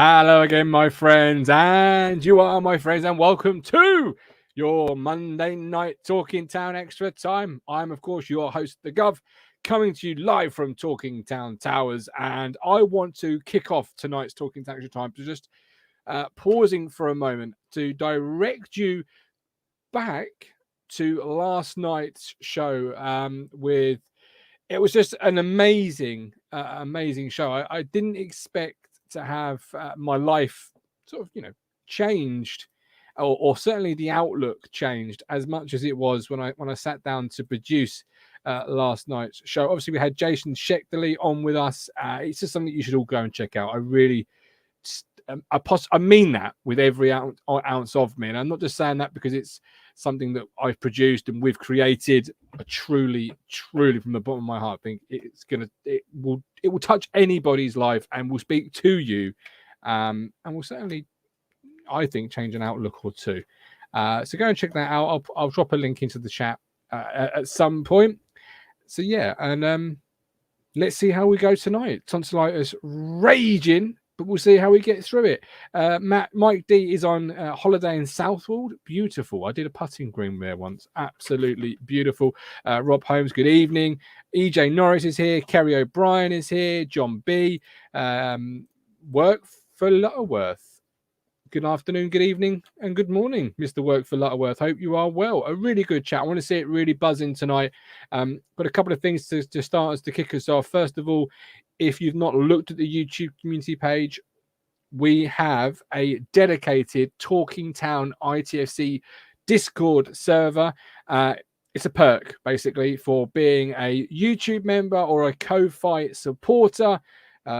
Hello again, my friends, and you are my friends, and welcome to your Monday night Talking Town Extra Time. I'm, of course, your host, The Gov, coming to you live from Talking Town Towers, and I want to kick off tonight's Talking Town Extra Time to just pausing for a moment to direct you back to last night's show with it was just an amazing show. I didn't expect to have my life sort of changed, or certainly the outlook changed as much as it was when I sat down to produce last night's show. Obviously we had Jason Schechterly on with us. It's just something you should all go and check out. I really I mean that with every ounce of me, and I'm not just saying that because it's something that I've produced and we've created. I truly from the bottom of my heart think it will touch anybody's life and will speak to you, and will certainly, I think, change an outlook or two. So go and check that out. I'll drop a link into the chat at some point. So yeah, and let's see how we go tonight. Tonsillitis raging, but we'll see how we get through it. Mike D is on holiday in Southwold. Beautiful. I did a putting green there once. Absolutely beautiful. Rob Holmes, good evening. EJ Norris is here. Kerry O'Brien is here. John B. Work for Lutterworth. Good afternoon, good evening, and good morning, Mr. Work for Lutterworth. Hope you are well. A really good chat. I want to see it really buzzing tonight. Got a couple of things to start us to kick us off. First of all, if you've not looked at the YouTube community page, we have a dedicated Talking Town ITFC Discord server. It's a perk, basically, for being a YouTube member or a Ko-Fi supporter.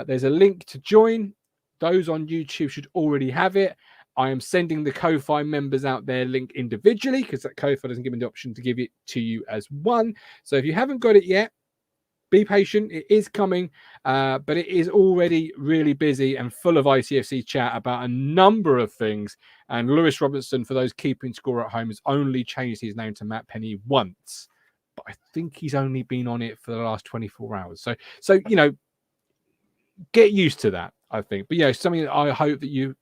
There's a link to join. Those on YouTube should already have it. I am sending the Ko-Fi members out their link individually because that Ko-Fi doesn't give me the option to give it to you as one. So if you haven't got it yet, be patient. It is coming, but it is already really busy and full of ITFC chat about a number of things. And Lewis Robertson, for those keeping score at home, has only changed his name to Matt Penny once, but I think he's only been on it for the last 24 hours. So get used to that, I think. But yeah, something that I hope that you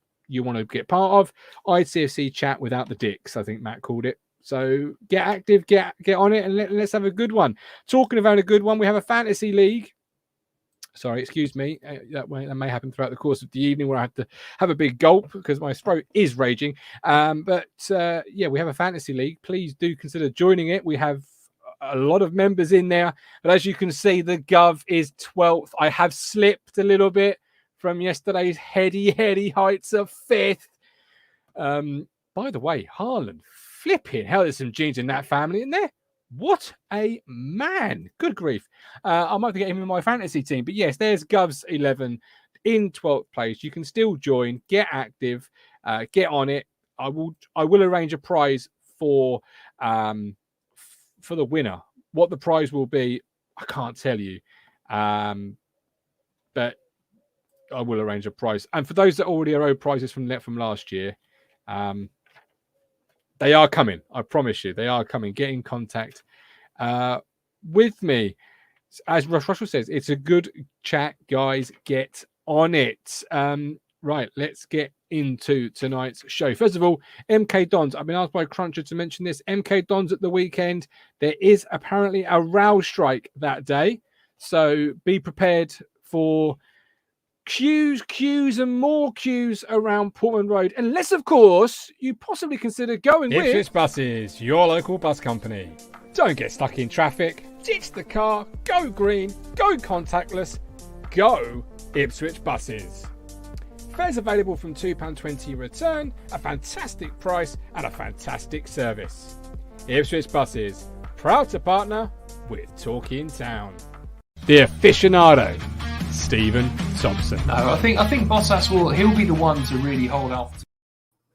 want to get part of. ITFC chat without the dicks, I think Matt called it. So get active, get on it, and let's have a good one. Talking about a good one, we have a fantasy league. Sorry, excuse me. That may happen throughout the course of the evening where I have to have a big gulp because my throat is raging. But we have a fantasy league. Please do consider joining it. We have a lot of members in there, but as you can see, the Gov is 12th. I have slipped a little bit from yesterday's heady heights of 5th. By the way, Haaland, flipping hell, there's some genes in that family in there. What a man. Good grief. I might have to get him in my fantasy team, but yes, there's Gov's 11 in 12th place. You can still join, get active, get on it. I will arrange a prize for the winner. What the prize will be, I can't tell you, but I will arrange a prize. And for those that already are owed prizes from last year, they are coming. I promise you, they are coming. Get in contact with me. As Russell says, it's a good chat, guys. Get on it. Right, let's get into tonight's show. First of all, MK Dons. I've been asked by Cruncher to mention this. MK Dons at the weekend. There is apparently a rail strike that day. So be prepared for queues and more queues around Portman Road. Unless, of course, you possibly consider going with Ipswich Buses, your local bus company. Don't get stuck in traffic. Ditch the car. Go green. Go contactless. Go Ipswich Buses. Fares available from £2.20 return, a fantastic price and a fantastic service. Ipswich Buses, proud to partner with Talking Town. The aficionado, Stephen Thomson. No, I think Bottas he'll be the one to really hold out.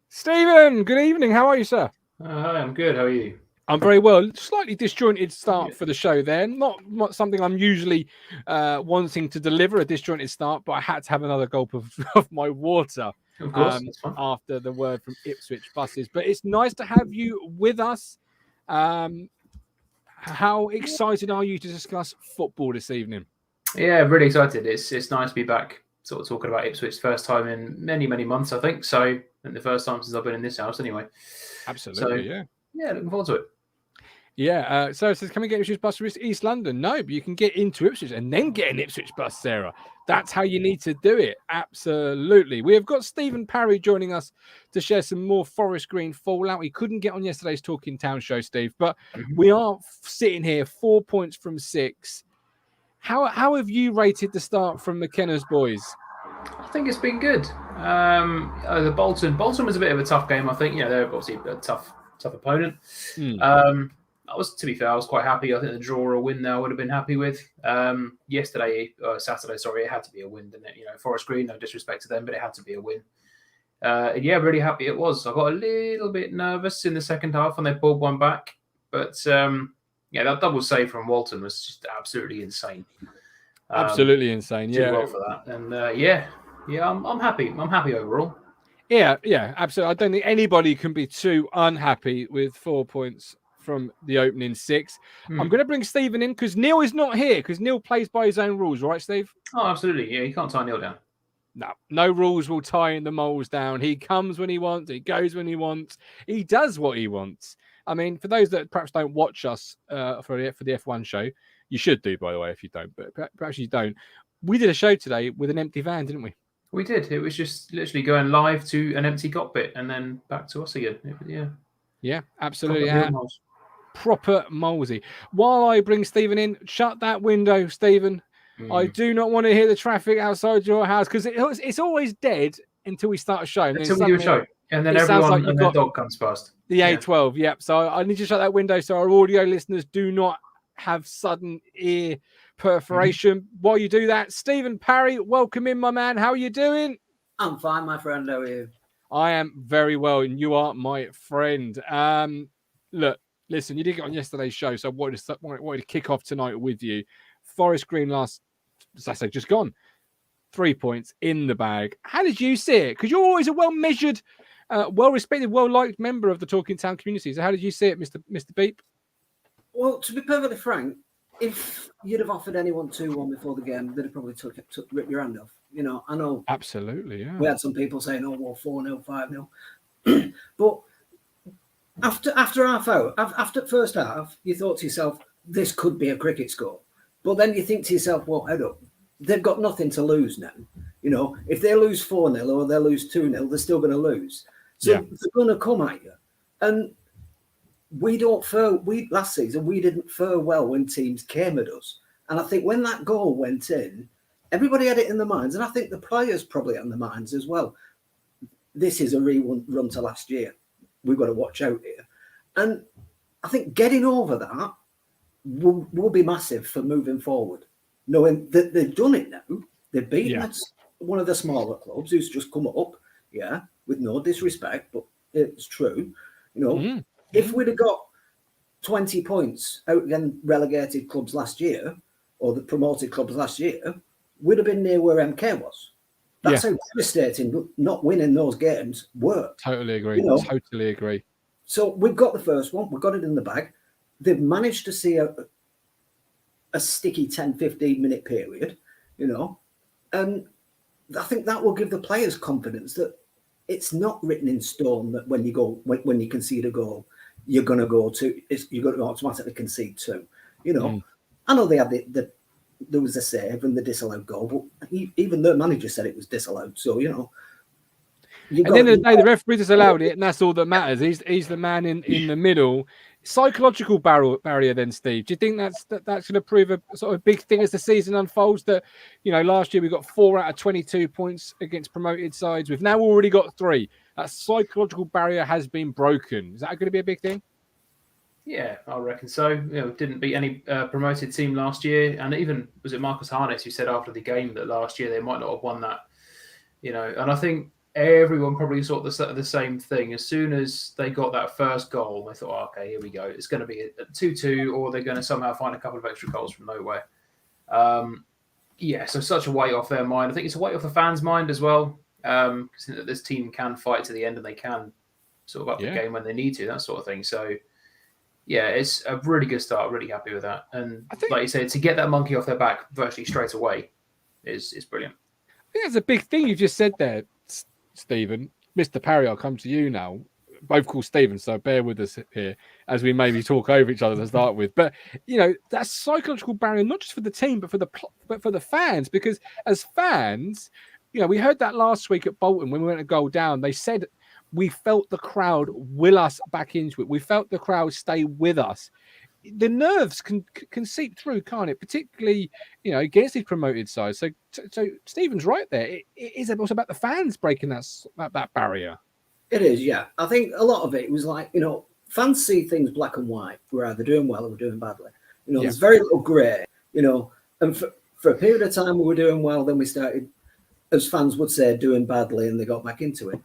Stephen, good evening. How are you, sir? Hi, I'm good. How are you? I'm very well. Slightly disjointed start for the show there. Not something I'm usually wanting to deliver, a disjointed start, but I had to have another gulp of my water Of course, after the word from Ipswich Buses. But it's nice to have you with us. How excited are you to discuss football this evening? Yeah, really excited. It's nice to be back sort of talking about Ipswich first time in many, many months, I think. So, I think the first time since I've been in this house anyway. Absolutely, So, yeah, looking forward to it. Yeah, so it says, can we get Ipswich bus to East London? No, but you can get into Ipswich and then get an Ipswich bus, Sarah. That's how you need to do it. Absolutely. We have got Stephen Parry joining us to share some more Forest Green fallout. He couldn't get on yesterday's Talking Town show, Steve, but we are sitting here 4 points from 6. How have you rated the start from McKenna's boys? I think it's been good. The Bolton was a bit of a tough game, I think. They're obviously a tough opponent. To be fair, I was quite happy. I think the draw or a win there I would have been happy with. Saturday, it had to be a win, didn't it? Forest Green, no disrespect to them, but it had to be a win. Really happy it was. I got a little bit nervous in the second half when they pulled one back. But, that double save from Walton was just absolutely insane. Absolutely insane, yeah. Did well for that. And, I'm happy. I'm happy overall. Yeah, absolutely. I don't think anybody can be too unhappy with 4 points from the opening 6. I'm going to bring Stephen in because Neil is not here because Neil plays by his own rules, right, Steve? Oh, absolutely. Yeah, you can't tie Neil down. No rules will tie the Mowles down. He comes when he wants. He goes when he wants. He does what he wants. I mean, for those that perhaps don't watch us for the F1 show, you should do, by the way, if you don't. But perhaps you don't. We did a show today with an empty van, didn't we? We did. It was just literally going live to an empty cockpit and then back to us again. Yeah, absolutely. Proper Molesy. While I bring Stephen in, shut that window, Stephen. I do not want to hear the traffic outside your house because it's always dead until we start a show. Until we do a show. And then everyone and their dog comes past. The A12, yep. So I need to shut that window so our audio listeners do not have sudden ear perforation. While you do that, Stephen Parry, welcome in, my man. How are you doing? I'm fine, my friend. How are you? I am very well, and you are my friend. Look, listen, you did get on yesterday's show, so I wanted to kick off tonight with you. Forest Green just gone. 3 points in the bag. How did you see it? Because you're always a well-measured, well-respected, well-liked member of the Talking Town community. So how did you see it, Mr. Beep? Well, to be perfectly frank, if you'd have offered anyone 2-1 before the game, they'd have probably ripped your hand off. I know. Absolutely, yeah. We had some people saying, 4-0, 5-0. But after half hour, after first half, you thought to yourself, this could be a cricket score. But then you think to yourself, well, they've got nothing to lose now. If they lose 4-0 or they lose 2-0, they're still going to lose. So they're going to come at you. And last season, we didn't fare well when teams came at us. And I think when that goal went in, everybody had it in their minds. And I think the players probably had in their minds as well. This is a rerun to last year. We've got to watch out here. And I think getting over that will be massive for moving forward. Knowing that they've done it now. They've beaten one of the smaller clubs who's just come up, with no disrespect, but it's true. If we'd have got 20 points out against relegated clubs last year, or the promoted clubs last year, we'd have been near where MK was. That's how devastating not winning those games were. Totally agree. Totally agree. So we've got the first one. We've got it in the bag. They've managed to see a sticky 10, 15-minute period, and I think that will give the players confidence that it's not written in stone that when you concede a goal, you're going to automatically concede 2. I know they had there was a save and the disallowed goal, but even the manager said it was disallowed. So at the end of the day, the referee disallowed it, and that's all that matters. He's the man in the middle. Psychological barrier, then, Steve. Do you think that's going to prove a sort of big thing as the season unfolds? That last year we got 4 out of 22 points against promoted sides. We've now already got 3. That psychological barrier has been broken. Is that going to be a big thing? Yeah, I reckon so. Didn't beat any promoted team last year, and even was it Marcus Harness who said after the game that last year they might not have won that. And I think everyone probably thought the same thing. As soon as they got that first goal, they thought, okay, here we go. It's going to be a 2-2, or they're going to somehow find a couple of extra goals from nowhere. So such a weight off their mind. I think it's a weight off the fans' mind as well, because this team can fight to the end and they can sort of up the game when they need to, that sort of thing. So, it's a really good start. Really happy with that. And like you said, to get that monkey off their back virtually straight away is brilliant. think that's a big thing you've just said there, Stephen. Mr. Parry, I'll come to you now. Both called Stephen, so bear with us here as we maybe talk over each other to start with. But that's psychological barrier, not just for the team, but for the fans. Because as fans, we heard that last week at Bolton when we went a goal down. They said we felt the crowd will us back into it. We felt the crowd stay with us. The nerves can seep through, can't it? Particularly, against these promoted sides. So Stephen's right there. It is also about the fans breaking that barrier. It is, yeah. I think a lot of it was like, fans see things black and white. We're either doing well or we're doing badly. There's very little grey, and for a period of time we were doing well, then we started, as fans would say, doing badly, and they got back into it.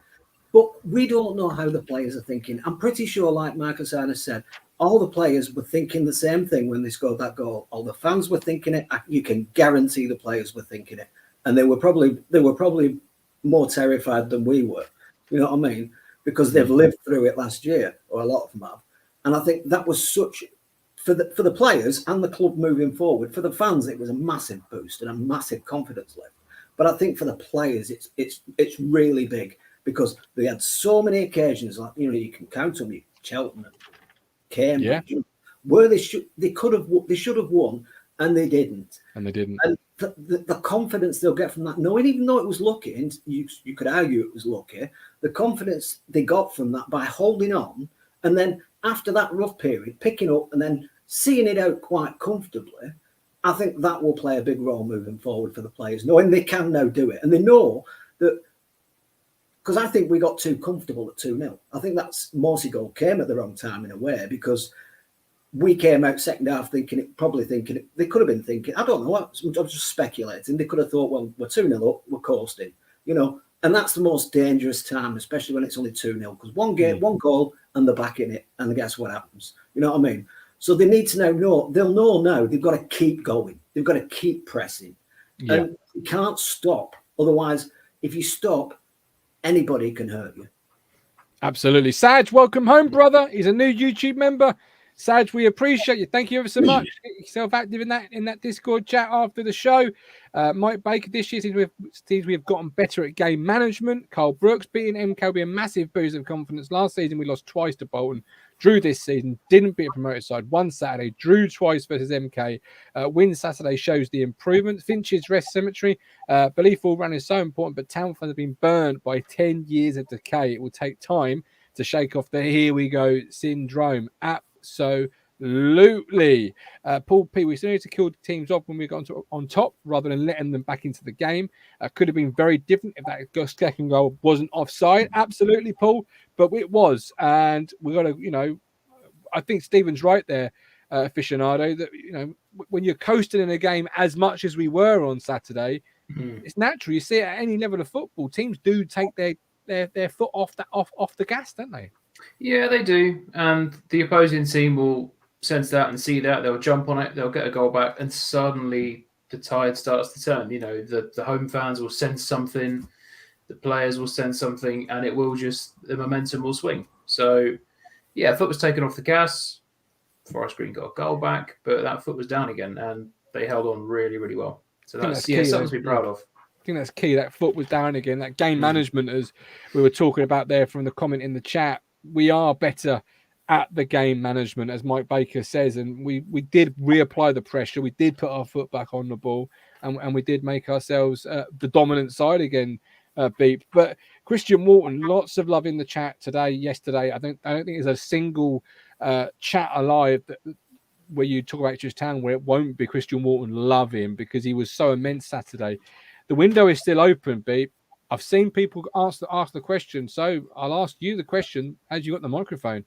But we don't know how the players are thinking. I'm pretty sure, like Marcus Arnott said, all the players were thinking the same thing when they scored that goal. All the fans were thinking it. You can guarantee the players were thinking it. And they were probably more terrified than we were. You know what I mean? Because they've lived through it last year, or a lot of them have. And I think that was such, for the players and the club moving forward, for the fans, it was a massive boost and a massive confidence lift. But I think for the players, it's really big, because they had so many occasions, like, you can count them, Cheltenham, Cambridge, where they should have won, and they didn't. And the confidence they'll get from that, knowing, even though it was lucky, and you could argue it was lucky, the confidence they got from that by holding on, and then after that rough period, picking up and then seeing it out quite comfortably, I think that will play a big role moving forward for the players, knowing they can now do it. And they know that, because I think we got too comfortable at 2-0. I think that's Morsey goal came at the wrong time in a way, because we came out second half they could have been thinking, I don't know, I'm just speculating. They could have thought, well, we're 2-0 up, we're coasting, and that's the most dangerous time, especially when it's only 2-0, because one goal and they're back in it, and guess what happens? You know what I mean? So they need to know, they'll know now they've got to keep going. They've got to keep pressing. Yeah. And you can't stop. Otherwise, if you stop, anybody can hurt you. Absolutely. Saj, welcome home, brother. He's a new YouTube member. Saj, we appreciate you. Thank you ever so much. Get yourself active in that Discord chat after the show. Mike Baker, this year seems we have gotten better at game management. Carl Brooks beating MK will be a massive boost of confidence. Last season, we lost twice to Bolton. Drew this season, didn't beat a promoted side. Won Saturday, drew twice versus MK. Win Saturday shows the improvement. Finch's rest cemetery. Belief all round is so important, but Town fans have been burned by 10 years of decay. It will take time to shake off the here we go syndrome. Absolutely. Paul P, we still need to kill teams off when we got on top rather than letting them back into the game. Could have been very different if that second goal wasn't offside. Absolutely, Paul, but it was. And we got to, I think Stephen's right there, aficionado, that, when you're coasting in a game as much as we were on Saturday, it's natural. You see it at any level of football. Teams do take their foot off the gas, don't they? Yeah, they do. And the opposing team will sense that and see that. They'll jump on it. They'll get a goal back. And suddenly the tide starts to turn. The home fans will sense something. The players will sense something. And it will the momentum will swing. So, yeah, foot was taken off the gas. Forest Green got a goal back. But that foot was down again. And they held on really, really well. So that's something to be proud of. I think that's key. That foot was down again. That game management, as we were talking about there from the comment in the chat. We are better at the game management, as Mike Baker says, and we did reapply the pressure. We did put our foot back on the ball, and we did make ourselves the dominant side again. Beep. But Christian Walton, lots of love in the chat today, yesterday. I don't think there's a single chat alive where you talk about Ipswich Town where it won't be Christian Walton. Love him because he was so immense Saturday. The window is still open, Beep. I've seen people ask the question, so I'll ask you the question as you got the microphone.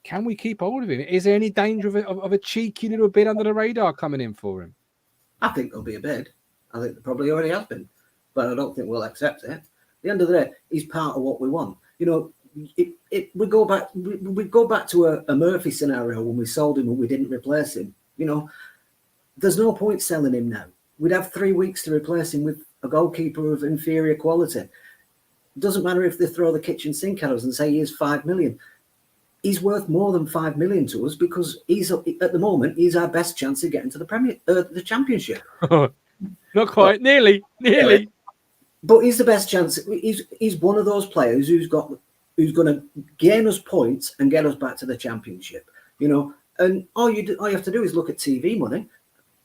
Can we keep hold of him? Is there any danger of a cheeky little bid under the radar coming in for him? I think there'll be a bid. I think there probably already has been, but I don't think we'll accept it. At the end of the day, he's part of what we want. We go back to a Murphy scenario when we sold him and we didn't replace him. There's no point selling him now. We'd have 3 weeks to replace him with a goalkeeper of inferior quality. It doesn't matter if they throw the kitchen sink at us and say he is 5 million. He's worth more than 5 million to us because at the moment he's our best chance of getting to the Championship. Not quite, nearly. But he's the best chance. He's one of those players who's going to gain us points and get us back to the Championship. And all you have to do is look at TV money.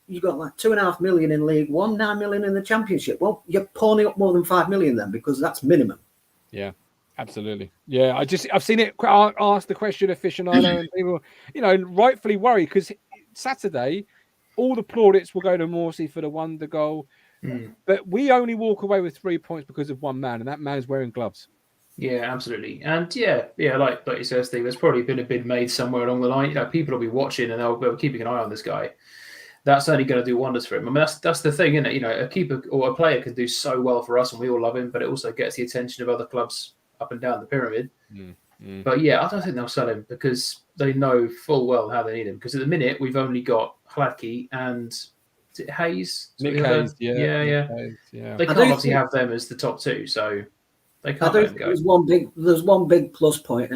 You've got like 2.5 million in League One, 9 million in the Championship. Well, you're pawning up more than 5 million then, because that's minimum. Yeah, absolutely. Yeah, I've seen it asked the question aficionado, and people, rightfully worry, because Saturday, all the plaudits will go to Morsey for the wonder goal. But we only walk away with 3 points because of one man, and that man's wearing gloves. Yeah, absolutely. And yeah, like you said, Steve, there's probably been a bid made somewhere along the line. People will be watching and they'll be keeping an eye on this guy. That's only going to do wonders for him. I mean, that's the thing, isn't it? A keeper or a player can do so well for us, and we all love him, but it also gets the attention of other clubs up and down the pyramid. But yeah, I don't think they'll sell him because they know full well how they need him. Because at the minute, we've only got Hladky and is it Hayes? Nick Hayes, yeah. Hayes, yeah. They can't obviously have them as the top two, so they can't let him go. There's one big plus point.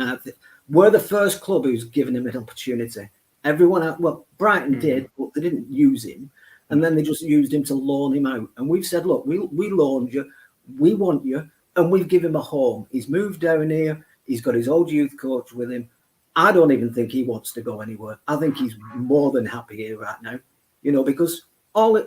We're the first club who's given him an opportunity. Everyone else, Brighton did, but they didn't use him. And then they just used him to loan him out. And we've said, look, we loaned you, we want you, and we've given him a home. He's moved down here. He's got his old youth coach with him. I don't even think he wants to go anywhere. I think he's more than happy here right now, because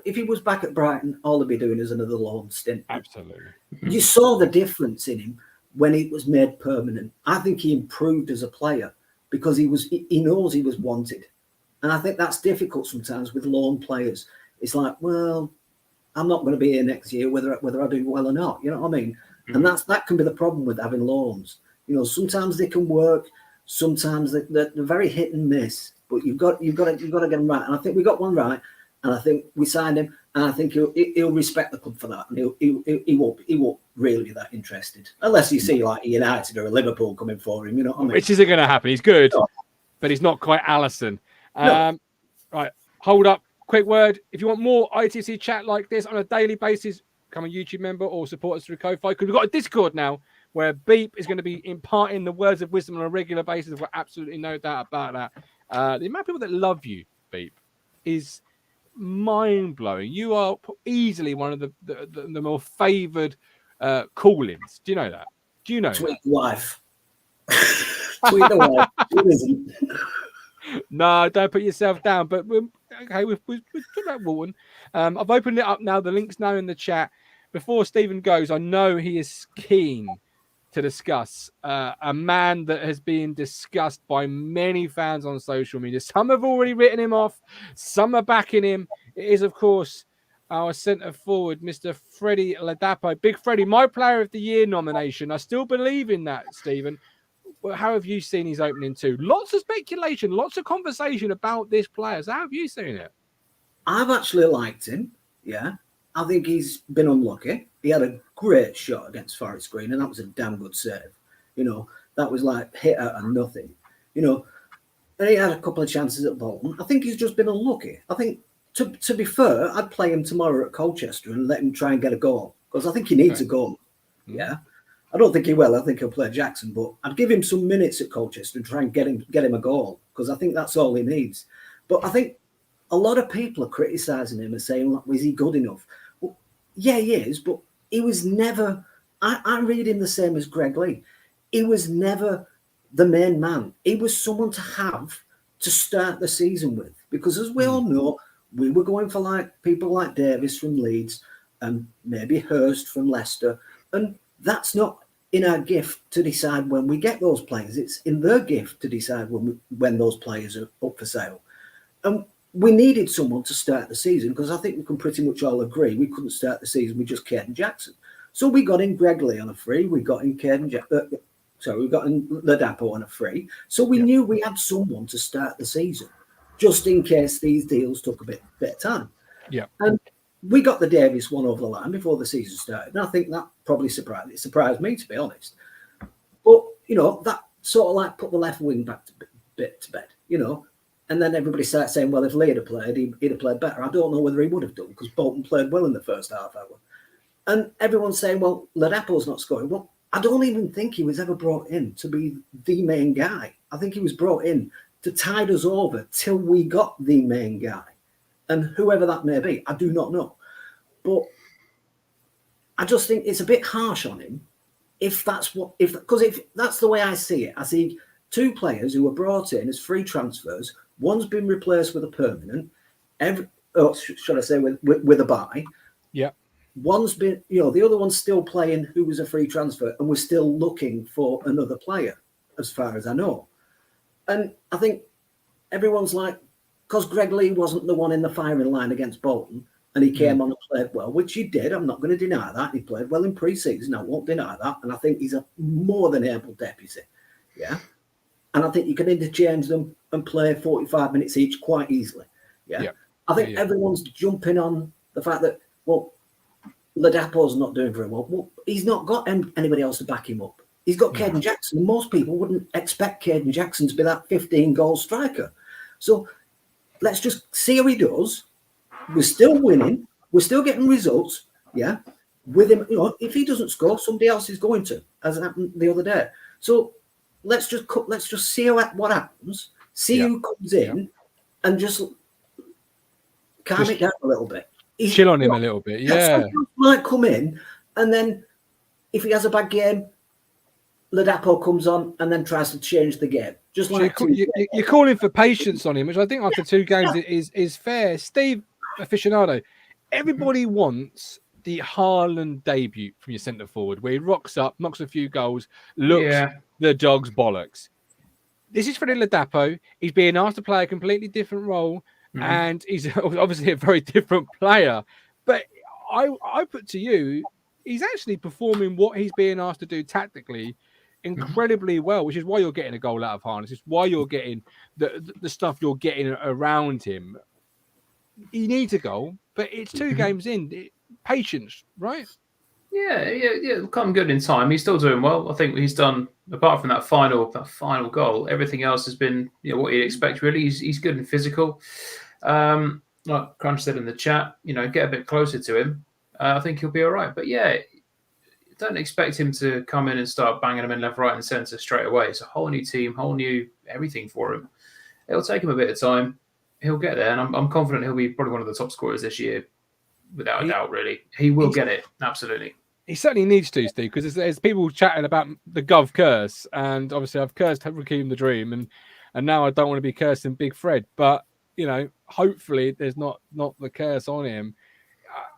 if he was back at Brighton, all he'd be doing is another loan stint. Absolutely. You saw the difference in him when it was made permanent. I think he improved as a player because he knows he was wanted. And I think that's difficult sometimes with loan players. It's like, well, I'm not going to be here next year, whether I do well or not. You know what I mean? And that can be the problem with having loans. Sometimes they can work, sometimes they're very hit and miss. But you've got to get them right. And I think we got one right. And I think we signed him, and I think he'll respect the club for that, and he won't really be that interested unless you see like United or a Liverpool coming for him. You know what I mean? Which isn't going to happen. He's good, but he's not quite Alisson. No. Right, hold up. Quick word: if you want more ITFC chat like this on a daily basis, become a YouTube member or support us through Ko-Fi, because we've got a Discord now where Beep is going to be imparting the words of wisdom on a regular basis. We've got absolutely no doubt about that. The amount of people that love you, Beep, is mind-blowing. You are easily one of the more favoured call-ins. Do you know that? Tweet the wife. Tweet the wife. Who isn't? No, don't put yourself down. But okay, we've put that Walton. I've opened it up now. The link's now in the chat. Before Stephen goes, I know he is keen to discuss a man that has been discussed by many fans on social media. Some have already written him off. Some are backing him. It is, of course, our centre forward, Mr. Freddie Ladapo. Big Freddie, my Player of the Year nomination. I still believe in that, Stephen. Well, how have you seen his opening too? Lots of speculation, lots of conversation about this player. So how have you seen it? I've actually liked him. Yeah. I think he's been unlucky. He had a great shot against Forest Green, and that was a damn good save. That was like hit out of nothing. And he had a couple of chances at Bolton. I think he's just been unlucky. I think, to be fair, I'd play him tomorrow at Colchester and let him try and get a goal, because I think he needs a goal. Yeah. I don't think he will. I think he'll play Jackson, but I'd give him some minutes at Colchester and try and get him a goal, because I think that's all he needs. But I think a lot of people are criticising him and saying, "Was he good enough?" Well, yeah, he is, but he was never. I read him the same as Greg Lee. He was never the main man. He was someone to have to start the season with, because as we all know, we were going for like people like Davis from Leeds and maybe Hurst from Leicester, and that's not in our gift to decide when we get those players. It's in their gift to decide when those players are up for sale. And we needed someone to start the season, because I think we can pretty much all agree we couldn't start the season with just Caden Jackson. So we got in Greg Lee on a free. We got in we got in Ladapo on a free. So we knew we had someone to start the season, just in case these deals took a bit of time. Yeah. And we got the Davis one over the line before the season started. And I think that probably surprised me, to be honest. But, that sort of like put the left wing back to bed, And then everybody started saying, well, if Lee had played, he'd have played better. I don't know whether he would have done, because Bolton played well in the first half hour. And everyone's saying, well, Ladapo's not scoring. Well, I don't even think he was ever brought in to be the main guy. I think he was brought in to tide us over till we got the main guy. And whoever that may be, I do not know. But I just think it's a bit harsh on him. If that's the way I see it. I see 2 players who were brought in as free transfers. One's been replaced with a permanent. Should I say with a buy? Yeah. One's been, the other one's still playing who was a free transfer, and we're still looking for another player, as far as I know. And I think everyone's like, because Greg Lee wasn't the one in the firing line against Bolton, and he came on and played well, which he did. I'm not going to deny that. He played well in pre-season. I won't deny that. And I think he's a more than able deputy. Yeah. And I think you can interchange them and play 45 minutes each quite easily. Yeah. I think everyone's jumping on the fact that, Ladapo's not doing very well. Well, he's not got anybody else to back him up. He's got Caden Jackson. Most people wouldn't expect Caden Jackson to be that 15-goal striker. So let's just see how he does. We're still winning. We're still getting results. Yeah. With him, if he doesn't score, somebody else is going to, as happened the other day. So let's just see what happens. See who comes in, and just calm it down a little bit. Chill on him a little bit. Yeah. Somebody might come in, and then if he has a bad game, Ladapo comes on and then tries to change the game. Just like you're calling for patience on him, which I think after 2 games is fair. Steve Aficando, everybody wants the Haaland debut from your centre forward, where he rocks up, knocks a few goals, looks the dog's bollocks. This is Freddie Ladapo. He's being asked to play a completely different role, and he's obviously a very different player. But I put to you, he's actually performing what he's being asked to do tactically incredibly well, which is why you're getting a goal out of Harness. It's why you're getting the stuff you're getting around him. He needs a goal, but it's 2 games in. Patience, right? Yeah. Come good in time. He's still doing well. I think he's done, apart from that final goal, everything else has been what you'd expect. Really, he's good and physical. Like Crunch said in the chat, get a bit closer to him. I think he'll be all right. But don't expect him to come in and start banging them in left, right, and centre straight away. It's a whole new team, whole new everything for him. It'll take him a bit of time. He'll get there, and I'm confident he'll be probably one of the top scorers this year, without a doubt. Really, he will get it. Absolutely. He certainly needs to, Steve, because there's people chatting about the Gov curse, and obviously I've cursed Rakeem the Dream, and now I don't want to be cursing Big Fred, but hopefully there's not the curse on him.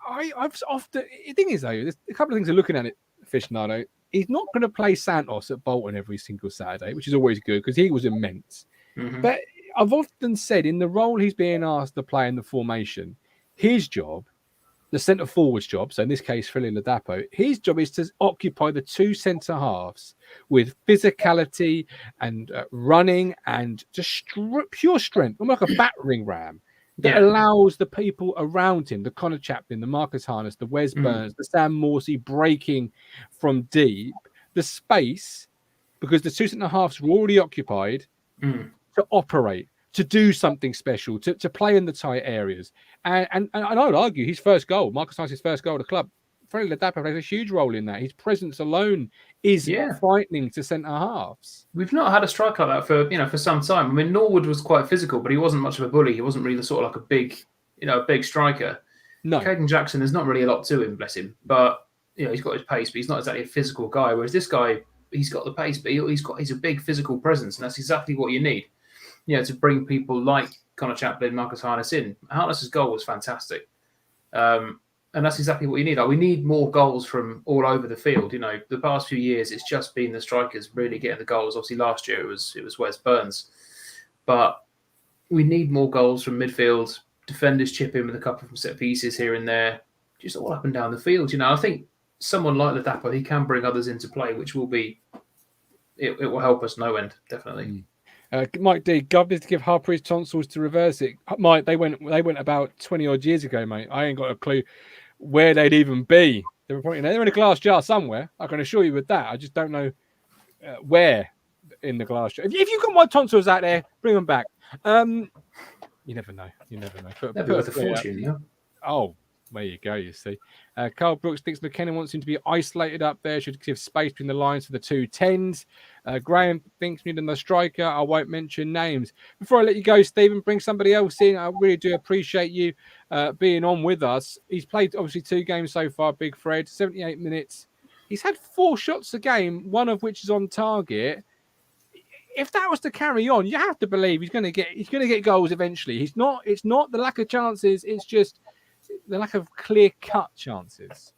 I've often, the thing is though, there's a couple of things I'm looking at it, Aficionado. He's not going to play Santos at Bolton every single Saturday, which is always good because he was immense. But I've often said in the role he's being asked to play in the formation, his job, the centre forward's job, so in this case, Freddie Ladapo, his job is to occupy the 2 centre halves with physicality and running and just pure strength, almost like a battering ram that allows the people around him, the Connor Chaplin, the Marcus Harness, the Wes Burns, the Sam Morsey breaking from deep, the space, because the 2 centre halves were already occupied, to operate, to do something special, to play in the tight areas. And I would argue his first goal, Marcus Harness's first goal at the club, Freddie Ladapo plays a huge role in that. His presence alone is frightening to centre halves. We've not had a striker like that for some time. I mean, Norwood was quite physical, but he wasn't much of a bully. He wasn't really sort of like a big striker. No. Caden Jackson, there's not really a lot to him, bless him. But he's got his pace, but he's not exactly a physical guy. Whereas this guy, he's got the pace, but he's a big physical presence, and that's exactly what you need. To bring people like Connor Chaplin, Marcus Harness in. Harness's goal was fantastic. And that's exactly what you need. We need more goals from all over the field. The past few years, it's just been the strikers really getting the goals. Obviously, last year it was Wes Burns. But we need more goals from midfield. Defenders chip in with a couple of set pieces here and there. Just all up and down the field. I think someone like Ladapo, he can bring others into play, which will be... It will help us no end, definitely. Mike D, Gov needs to give Harper his tonsils to reverse it. Mike, they went about 20 odd years ago, mate. I ain't got a clue where they'd even be. They were probably they're in a glass jar somewhere. I can assure you with that. I just don't know where in the glass jar. If you've got my tonsils out there, bring them back. You never know. That'd be worth a fortune, yeah. Oh, There you go, you see. Carl Brooks thinks McKenna wants him to be isolated up there, should give space between the lines for the 2 10s. Graham thinks we need another striker. I won't mention names. Before I let you go, Stephen, bring somebody else in. I really do appreciate you being on with us. He's played, obviously, 2 games so far, Big Fred, 78 minutes. He's had 4 shots a game, one of which is on target. If that was to carry on, you have to believe he's going to get goals eventually. It's not the lack of chances, it's just the lack of clear-cut chances.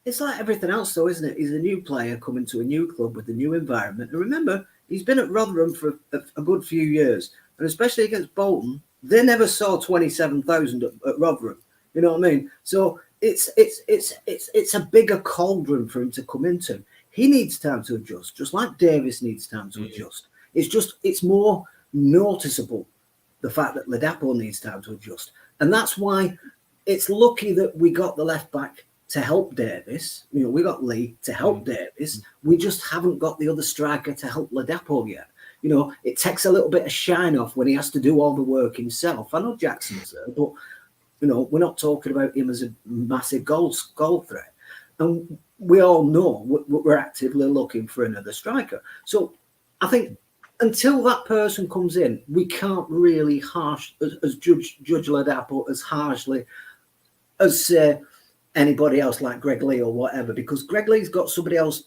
It's like everything else, though, isn't it? He's a new player coming to a new club with a new environment. And remember, he's been at Rotherham for a good few years. And especially against Bolton, they never saw 27,000 at Rotherham. You know what I mean? So it's a bigger cauldron for him to come into. He needs time to adjust, just like Davis needs time to adjust. It's more noticeable, the fact that Ladapo needs time to adjust. And that's why it's lucky that we got the left back to help Davis. You know, we got Lee to help Davis. We just haven't got the other striker to help Ladapo yet. You know, it takes a little bit of shine off when he has to do all the work himself. I know Jackson's there, but, you know, we're not talking about him as a massive goal threat. And we all know we're actively looking for another striker. So I think until that person comes in, we can't really judge Ladapo as harshly as anybody else like Greg Lee or whatever, because Greg Lee's got somebody else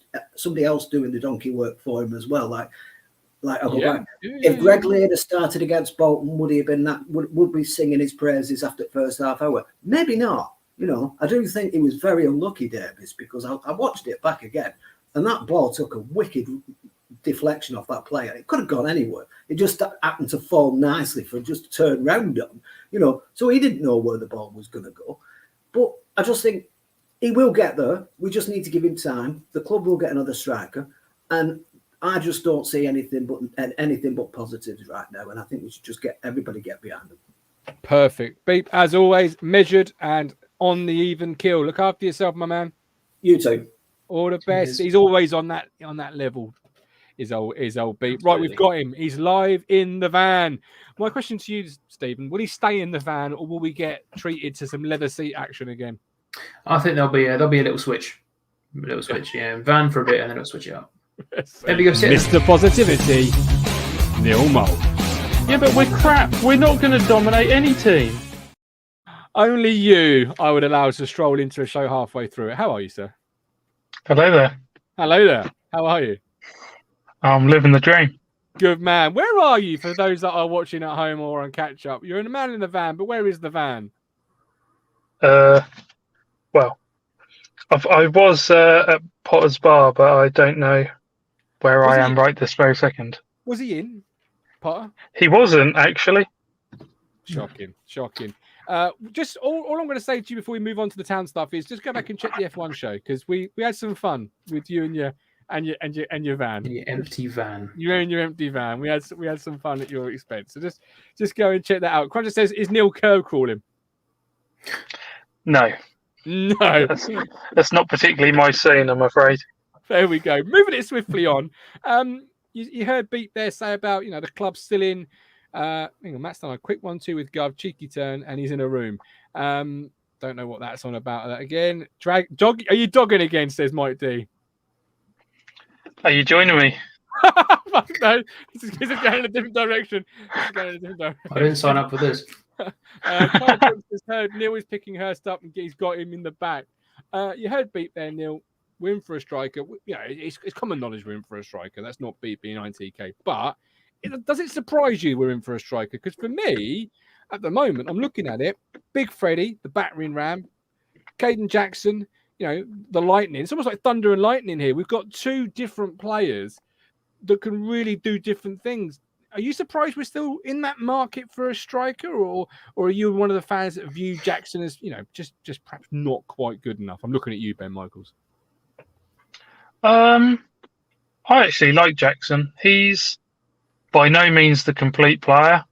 doing the donkey work for him as well. Like if Greg Lee had started against Bolton, would he have been that? Would we singing his praises after the first half hour? Maybe not. You know, I do think he was very unlucky, Davis, because I watched it back again, and that ball took a wicked deflection off that player. It could have gone anywhere. It just happened to fall nicely for just to turn round on, you know. So he didn't know where the ball was going to go. But I just think he will get there. We just need to give him time. The club will get another striker, and I just don't see anything but positives right now. And I think we should just get behind them. Perfect. Beep, as always, measured and on the even kill. Look after yourself, my man. You too. All the best. He's always on that level. His old Beep. Absolutely. Right, we've got him. He's live in the van. My question to you, Stephen, will he stay in the van or will we get treated to some leather seat action again? I think there'll be a little switch. Yeah. Van for a bit and then it'll switch it up. Maybe go sit Mr. Positivity, Neil Mowles. Yeah, but we're crap. We're not going to dominate any team. Only you I would allow to stroll into a show halfway through it. How are you, sir? Hello there. Hello there. How are you? I'm living the dream. Good man. Where are you for those that are watching at home or on catch up? You're in a man in the van, but where is the van? Well, I was at Potter's Bar, but I don't know where I am right this very second. Was he in, Potter? He wasn't, actually. Shocking. Just all I'm going to say to you before we move on to the town stuff is just go back and check the F1 show, because we had some fun with you and your van. Your empty van. You're in your empty van. We had some fun at your expense. So just go and check that out. Cruncher says, is Neil Kerr crawling? No. That's not particularly my scene, I'm afraid. There we go. Moving it swiftly on. You heard Beat there say about, the club's still in. Hang on, Matt's done a quick 1-2 with Gov, cheeky turn, and he's in a room. Don't know what that's on about. That again. Dog. Are you dogging again? Says Mike D. Are you joining me? No, this is going in a different direction. I didn't sign up for this. Carl Brooks has heard Neil is picking Hurst up and he's got him in the back. You heard Beat there, Neil. We're in for a striker. It's common knowledge we're in for a striker. That's not Beat being ITK. But does it surprise you we're in for a striker? Because for me, at the moment, I'm looking at it. Big Freddie, the battering ram. Caden Jackson, the lightning. It's almost like thunder and lightning here. We've got 2 different players that can really do different things. Are you surprised we're still in that market for a striker, or are you one of the fans that view Jackson as, just perhaps not quite good enough? I'm looking at you, Ben Michaels. I actually like Jackson. He's by no means the complete player.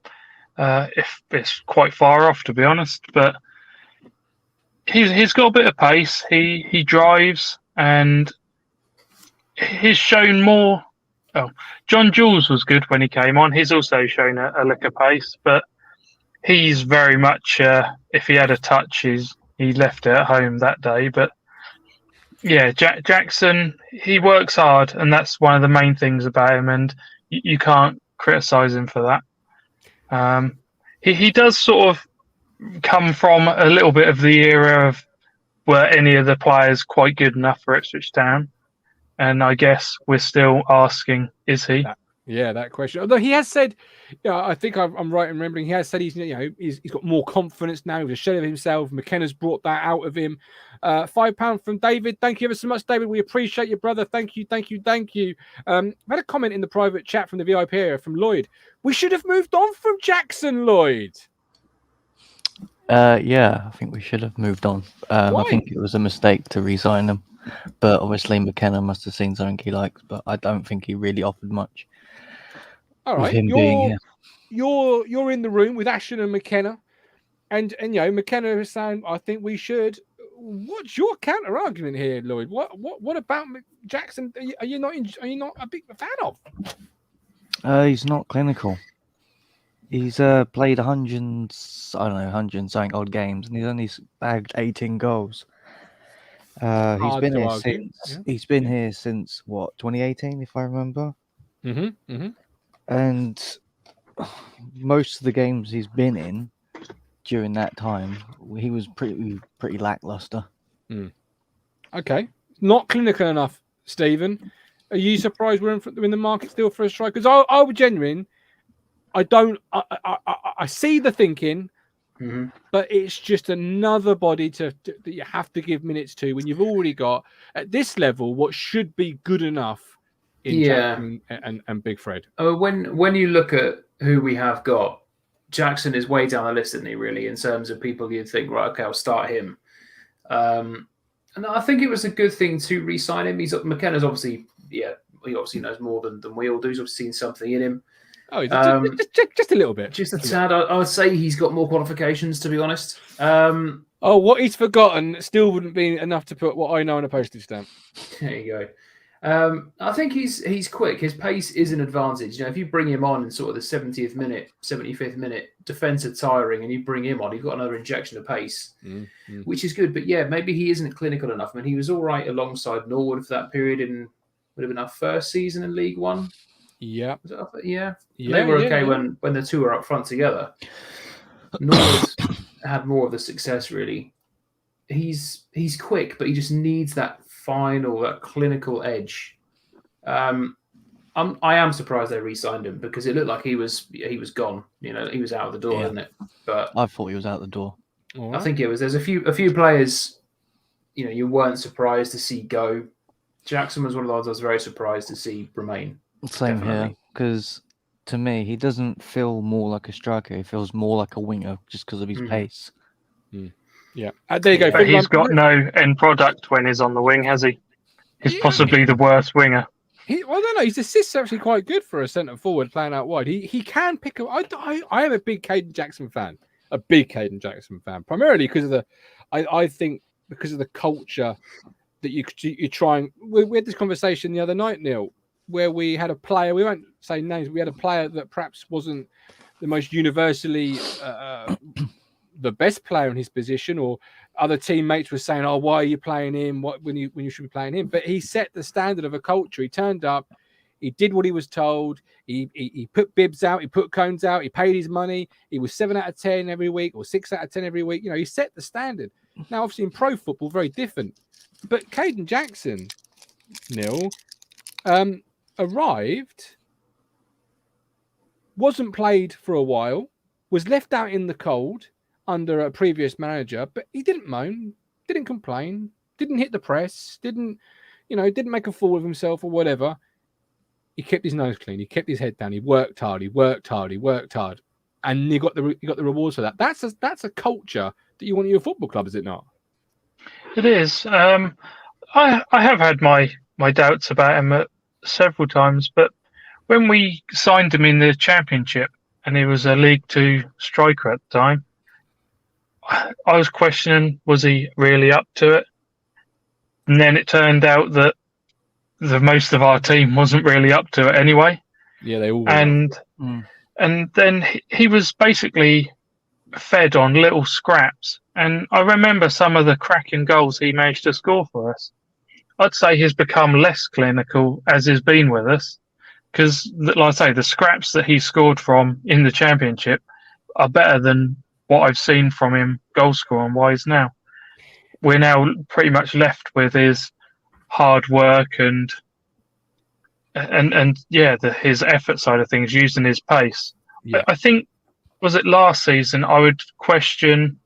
If it's quite far off, to be honest, but he's got a bit of pace. He drives, and he's shown more. Oh, John Jules was good when he came on. He's also shown a lick of pace, but he's very much, if he had a touch, he left it at home that day. But yeah, Jackson, he works hard, and that's one of the main things about him, and you can't criticise him for that. He does sort of come from a little bit of the era of were any of the players quite good enough for Ipswich Town, and I guess we're still asking, is he? That question. Although he has said, I think I'm right in remembering, he has said he's got more confidence now. He's a shell of himself. McKenna's brought that out of him. £5 from David. Thank you ever so much, David. We appreciate you, brother. Thank you. I've had a comment in the private chat from the VIP area from Lloyd. We should have moved on from Jackson, Lloyd. Yeah, I think we should have moved on. I think it was a mistake to re-sign him, but obviously McKenna must have seen something he likes. But I don't think he really offered much. All right, you're in the room with Ashton and McKenna, and McKenna is saying, I think we should. What's your counter argument here, Lloyd? What about Jackson? Are you not a big fan of? He's not clinical. He's played 100 something odd games, and he's only bagged 18 goals. He's been here since what, 2018, if I remember. And most of the games he's been in during that time, he was pretty lackluster. Okay, not clinical enough, Stephen. Are you surprised we're in the market still for a striker? Because I would genuine. I see the thinking, but it's just another body that you have to give minutes to when you've already got at this level what should be good enough. Jackson and Big Fred. When you look at who we have got, Jackson is way down the list, isn't he? Really, in terms of people you'd think, right, okay, I'll start him. And I think it was a good thing to re-sign him. McKenna's obviously, he obviously knows more than we all do. He's obviously seen something in him. Oh, just a little bit. Just a tad. I would say he's got more qualifications, to be honest. What he's forgotten still wouldn't be enough to put what I know on a postage stamp. There you go. I think he's quick. His pace is an advantage. If you bring him on in sort of the 70th minute, 75th minute, defence are tiring, and you bring him on, you've got another injection of pace, which is good. But yeah, maybe he isn't clinical enough. I mean, he was all right alongside Norwood for that period would have been our first season in League One. Yeah. They were okay when the two were up front together. Norwood had more of the success, really. He's quick, but he just needs that clinical edge. I am surprised they re-signed him because it looked like he was gone. He was out of the door, didn't it? But I thought he was out the door. I think it was. There's a few players, you weren't surprised to see go. Jackson was one of those I was very surprised to see remain. Same here, because to me, he doesn't feel more like a striker. He feels more like a winger just because of his pace. Yeah, there you go. But he's got no end product when he's on the wing, has he? He's possibly the worst winger. I don't know. His assists are actually quite good for a centre forward playing out wide. He can pick up. I am a big Caden Jackson fan. Primarily because of I think because of the culture that you try and. We had this conversation the other night, Neil, where we had a player. We won't say names. We had a player that perhaps wasn't the most universally. The best player in his position, or other teammates were saying, "Oh, why are you playing him? When you should be playing him?" But he set the standard of a culture. He turned up, he did what he was told. He put bibs out, he put cones out, he paid his money. He was 7 out of 10 every week, or 6 out of 10 every week. He set the standard. Now, obviously, in pro football, very different. But Caden Jackson, Neil, arrived, wasn't played for a while, was left out in the cold under a previous manager, but he didn't moan, didn't complain, didn't hit the press, didn't make a fool of himself or whatever. He kept his nose clean, he kept his head down, he worked hard, and he got the rewards for that. That's a culture that you want in your football club, is it not? It is. I have had my doubts about him several times, but when we signed him in the Championship, and he was a League Two striker at the time, I was questioning, was he really up to it? And then it turned out that the most of our team wasn't really up to it anyway. Yeah, they all were. And then he was basically fed on little scraps. And I remember some of the cracking goals he managed to score for us. I'd say he's become less clinical as he's been with us, because, like I say, the scraps that he scored from in the Championship are better than what I've seen from him goal scoring wise now. We're now pretty much left with his hard work and his effort side of things, using his pace. Yeah. I think, was it last season, I would question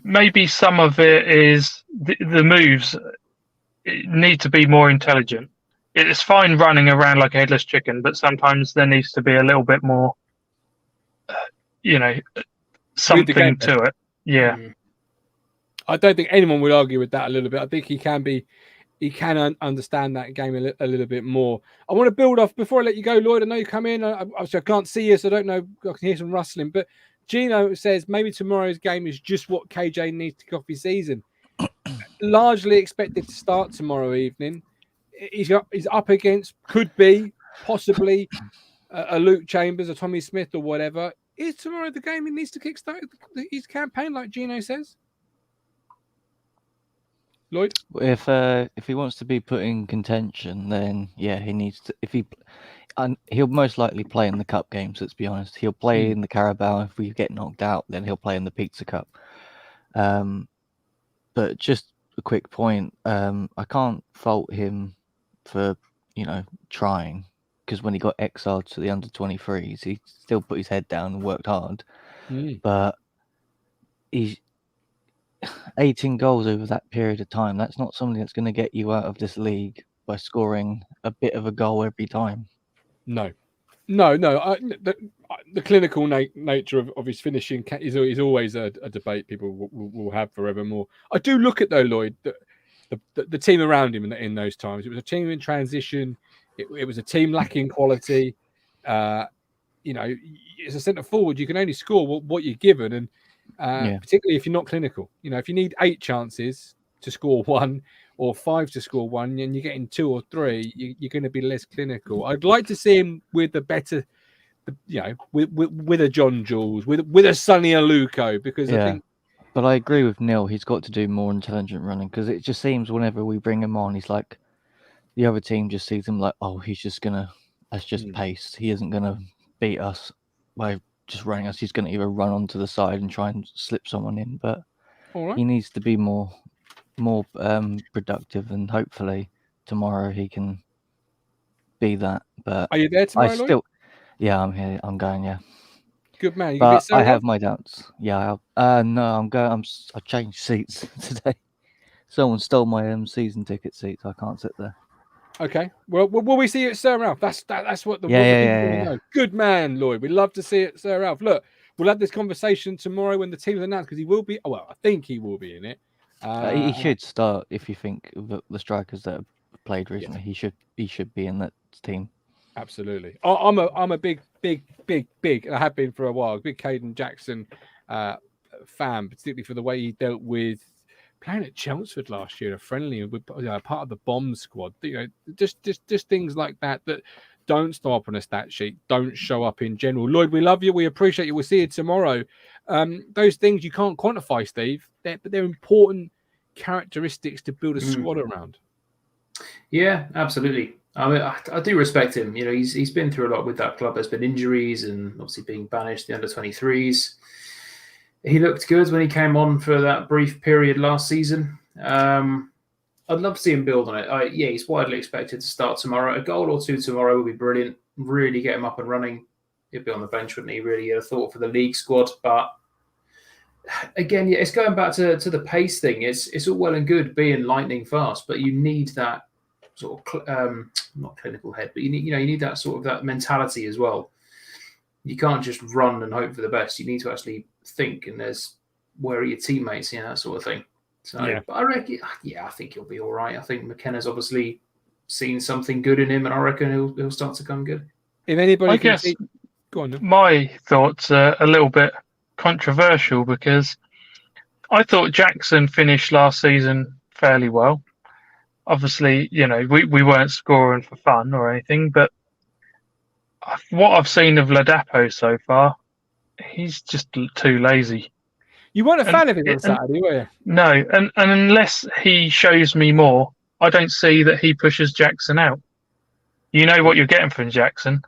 maybe some of it is the moves need to be more intelligent. It's fine running around like a headless chicken, but sometimes there needs to be a little bit more, something to it. Yeah. I don't think anyone would argue with that a little bit. I think he can understand that game a little bit more. I want to build off before I let you go, Lloyd. I know you come in. Obviously, I can't see you, so I don't know. I can hear some rustling. But Gino says maybe tomorrow's game is just what KJ needs to kick off his season. Largely expected to start tomorrow evening. He's up against, could be, possibly, a Luke Chambers, a Tommy Smith, or whatever. Is tomorrow the game he needs to kickstart his campaign, like Gino says? Lloyd? If he wants to be put in contention, then yeah, he needs to. He'll most likely play in the cup games. Let's be honest. He'll play in the Carabao. If we get knocked out, then he'll play in the Pizza Cup. But just a quick point. I can't fault him for trying, because when he got exiled to the under-23s, he still put his head down and worked hard. But he's 18 goals over that period of time. That's not something that's going to get you out of this league by scoring a bit of a goal every time. No. The clinical nature of his finishing is always a debate people will have forevermore. I do look at, though, Lloyd, the team around him in those times. It was a team in transition. It was a team lacking quality. As a centre forward, you can only score what you're given, and particularly if you're not clinical. If you need 8 chances to score 1 or 5 to score 1, and you're getting 2 or 3, you're going to be less clinical. I'd like to see him with a better, with a John Jules, with a Sonny Aluko, because I think. But I agree with Neil. He's got to do more intelligent running, because it just seems whenever we bring him on, he's like, the other team just sees him like, oh, that's just pace. He isn't going to beat us by just running us. He's going to either run onto the side and try and slip someone in. But he needs to be more productive, and hopefully tomorrow he can be that. But are you there tomorrow, Lloyd? I'm here. I'm going. Yeah. Good man. But I have my doubts. Yeah. No, I'm going. I changed seats today. Someone stole my season ticket seats. I can't sit there. Okay. Well, will we see you at Sir Ralph? That's what the people want to know. Good man, Lloyd. We'd love to see it at Sir Ralph. Look, we'll have this conversation tomorrow when the team's announced, because he will be. Well, I think he will be in it. He should start. If you think of the strikers that have played recently, he should be in that team. Absolutely. I'm a big, and I have been for a while, big Caden Jackson fan, particularly for the way he dealt with playing at Chelmsford last year, a friendly, with part of the bomb squad. Just things like that don't stop up on a stat sheet, don't show up in general. Lloyd, we love you, we appreciate you. We'll see you tomorrow. Those things you can't quantify, Steve, but they're important characteristics to build a squad around. Yeah, absolutely. I mean, I do respect him. He's been through a lot with that club. There's been injuries and obviously being banished the under-23s. He looked good when he came on for that brief period last season. I'd love to see him build on it. He's widely expected to start tomorrow. A goal or 2 tomorrow would be brilliant. Really get him up and running. He'd be on the bench, wouldn't he? Really get a thought for the league squad. But again, it's going back to the pace thing. It's all well and good being lightning fast, but you need that sort of not clinical head, but you need that sort of that mentality as well. You can't just run and hope for the best. You need to actually think, and where are your teammates, that sort of thing. So, but I reckon, I think he'll be all right. I think McKenna's obviously seen something good in him, and I reckon he'll start to come good. If anybody, go on. My thoughts are a little bit controversial, because I thought Jackson finished last season fairly well. Obviously, we weren't scoring for fun or anything, but what I've seen of Ladapo so far, he's just too lazy. You weren't a And- fan of him on and- Saturday, were you? No, and unless he shows me more, I don't see that he pushes Jackson out. You know what you're getting from Jackson.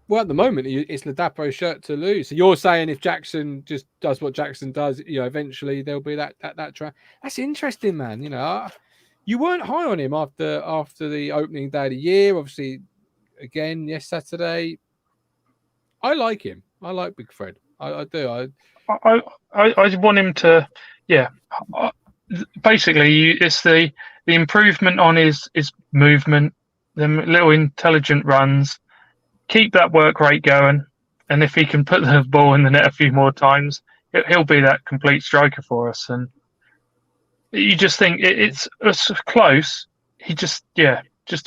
Well, at the moment, it's Ladapo's shirt to lose. So you're saying if Jackson just does what Jackson does, eventually there'll be that track. That's interesting, man. You weren't high on him after the opening day of the year. Obviously, again, yes, Saturday. I like him. I like Big Fred. I do. I want him to, basically, it's the improvement on his movement, the little intelligent runs. Keep that work rate going, and if he can put the ball in the net a few more times, he'll be that complete striker for us. And you just think it's close. He just a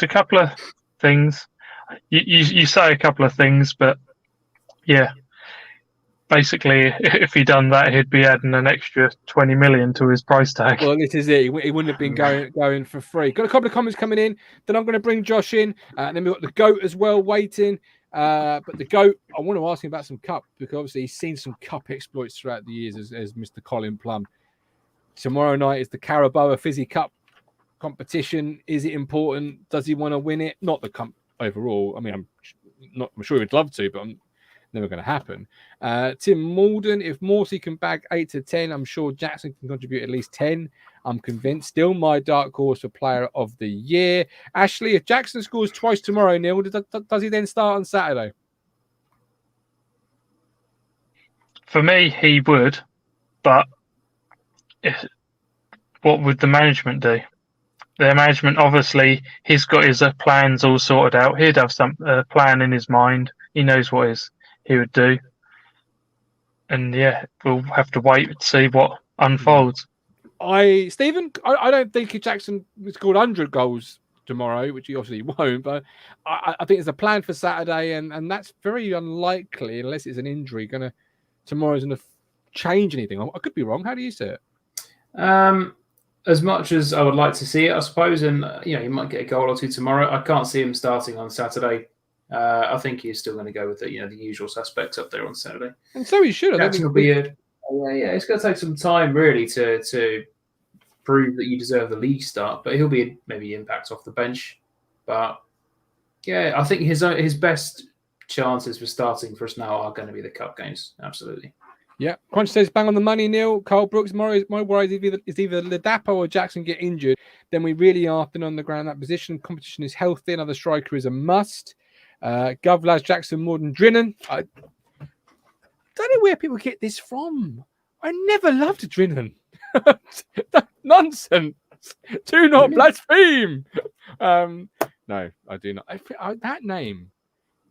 couple of things. You say a couple of things, but basically, if he'd done that, he'd be adding an extra 20 million to his price tag. Well, this is it. He wouldn't have been going for free. Got a couple of comments coming in. Then I'm going to bring Josh in. And then we've got the GOAT as well waiting. But the GOAT, I want to ask him about some cup, because obviously he's seen some cup exploits throughout the years as Mr. Colin Plum. Tomorrow night is the Carabao Fizzy Cup competition. Is it important? Does he want to win it? Not the cup overall. I mean, I'm sure he'd love to, but never going to happen. Tim Malden, if Morsey can bag 8 to 10, I'm sure Jackson can contribute at least 10. I'm convinced. Still my dark horse for player of the year. Ashley, if Jackson scores twice tomorrow, Neil, does he then start on Saturday? For me, he would, but what would the management do? The management, obviously, he's got his plans all sorted out. He'd have some plan in his mind. He knows what he would do. And we'll have to wait to see what unfolds. Stephen, I don't think if Jackson scored 100 goals tomorrow, which he obviously won't, but I think there's a plan for Saturday, and that's very unlikely unless it's an injury. Tomorrow's going to change anything. I could be wrong. How do you see it? As much as I would like to see it, I suppose, and he might get a goal or two tomorrow, I can't see him starting on Saturday. I think he's still going to go with the usual suspects up there on Saturday. And so he should. Jackson will be it's going to take some time really to prove that you deserve the league start, but he'll be maybe impact off the bench. But I think his best chances for starting for us now are going to be the cup games. Absolutely. Yeah, Crunch says bang on the money, Neil. Carl Brooks, my worry is either Ladapo or Jackson get injured, then we really are thin on the ground. That position competition is healthy. Another striker is a must. Govlas, Jackson more than Drinan. I don't know where people get this from. I never loved Drinan. Nonsense. Do not blaspheme. No, I do not. That name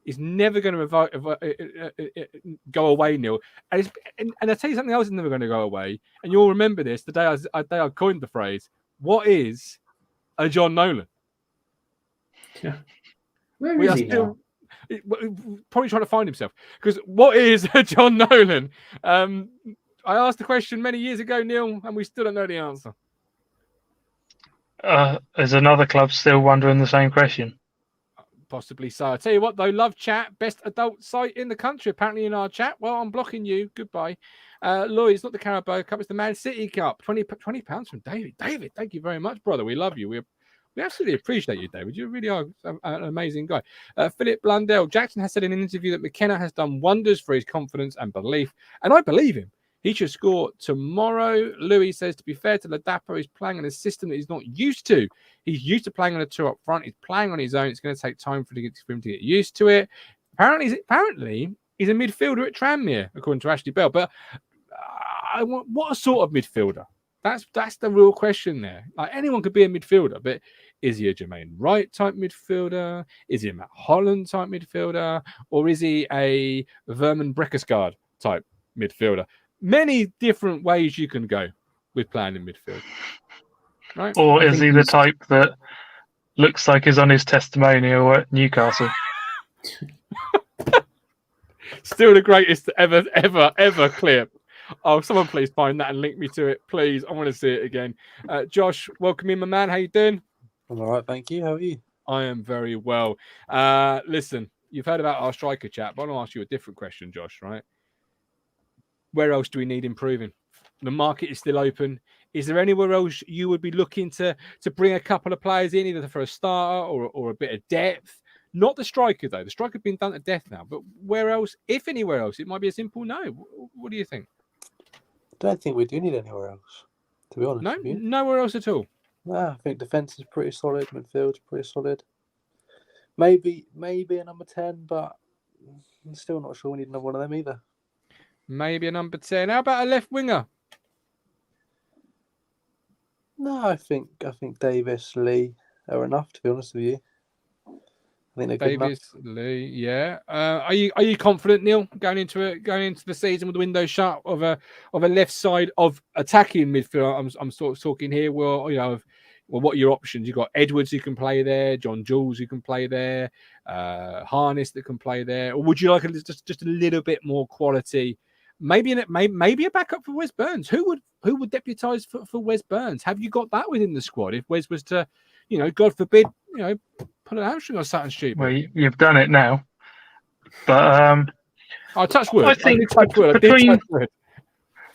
is never going to go away, Neil. And I tell you something else is never going to go away. And you'll remember this the day I coined the phrase, what is a John Nolan? Yeah. Where is he now? Probably trying to find himself. Because what is a John Nolan? I asked the question many years ago, Neil, and we still don't know the answer. Is another club still wondering the same question? Possibly so. I tell you what, though, Love Chat, best adult site in the country, apparently in our chat. Well, I'm blocking you. Goodbye. Lloyd, it's not the Carabao Cup, it's the Man City Cup. £20 from David. David, thank you very much, brother. We love you. We absolutely appreciate you, David. You really are an amazing guy. Philip Blundell, Jackson has said in an interview that McKenna has done wonders for his confidence and belief, and I believe him. He should score tomorrow. Louis says, to be fair to Ladapo, he's playing in a system that he's not used to. He's used to playing on a two up front. He's playing on his own. It's going to take time for him to get used to it. Apparently, he's a midfielder at Tranmere, according to Ashley Bell. But what a sort of midfielder? That's the real question there. Like, anyone could be a midfielder, but is he a Jermaine Wright type midfielder? Is he a Matt Holland type midfielder? Or is he a Vernon Breckersgaard type midfielder? Many different ways you can go with playing in midfield. Right? Or is he the type that looks like he's on his testimonial at Newcastle? Still the greatest ever clip. Oh, someone please find that and link me to it, please. I want to see it again. Josh, welcome in, my man. How you doing? I'm all right, thank you. How are you? I am very well. Listen, you've heard about our striker chat, but I want to ask you a different question, Josh, right? where else do we need improving? The market is still open. Is there anywhere else you would be looking to bring a couple of players in, either for a starter or a bit of depth? Not the striker, though. The striker's been done to death now. But where else, if anywhere else, it might be a simple no. What do you think? I don't think we do need anywhere else, to be honest No, with you. nowhere else at all. No, I think defence is pretty solid, midfield's pretty solid. Maybe a number 10, but I'm still not sure we need another one of them either. Maybe a number 10. How about a left winger? No, I think Davis, Lee are enough, to be honest with you. I think they're good enough. Davis, Lee, yeah. Are you confident, Neil, going into the season with the window shut of a left side of attacking midfield? I'm sort of talking here. Well, what are your options? You've got Edwards who can play there, John Jules who can play there, Harness that can play there, or would you like just a little bit more quality? Maybe a backup for Wes Burns. Who would deputise for Wes Burns? Have you got that within the squad? If Wes was to, God forbid, put an hamstring or something stupid. Well, you've done it now. But I'll touch wood. I think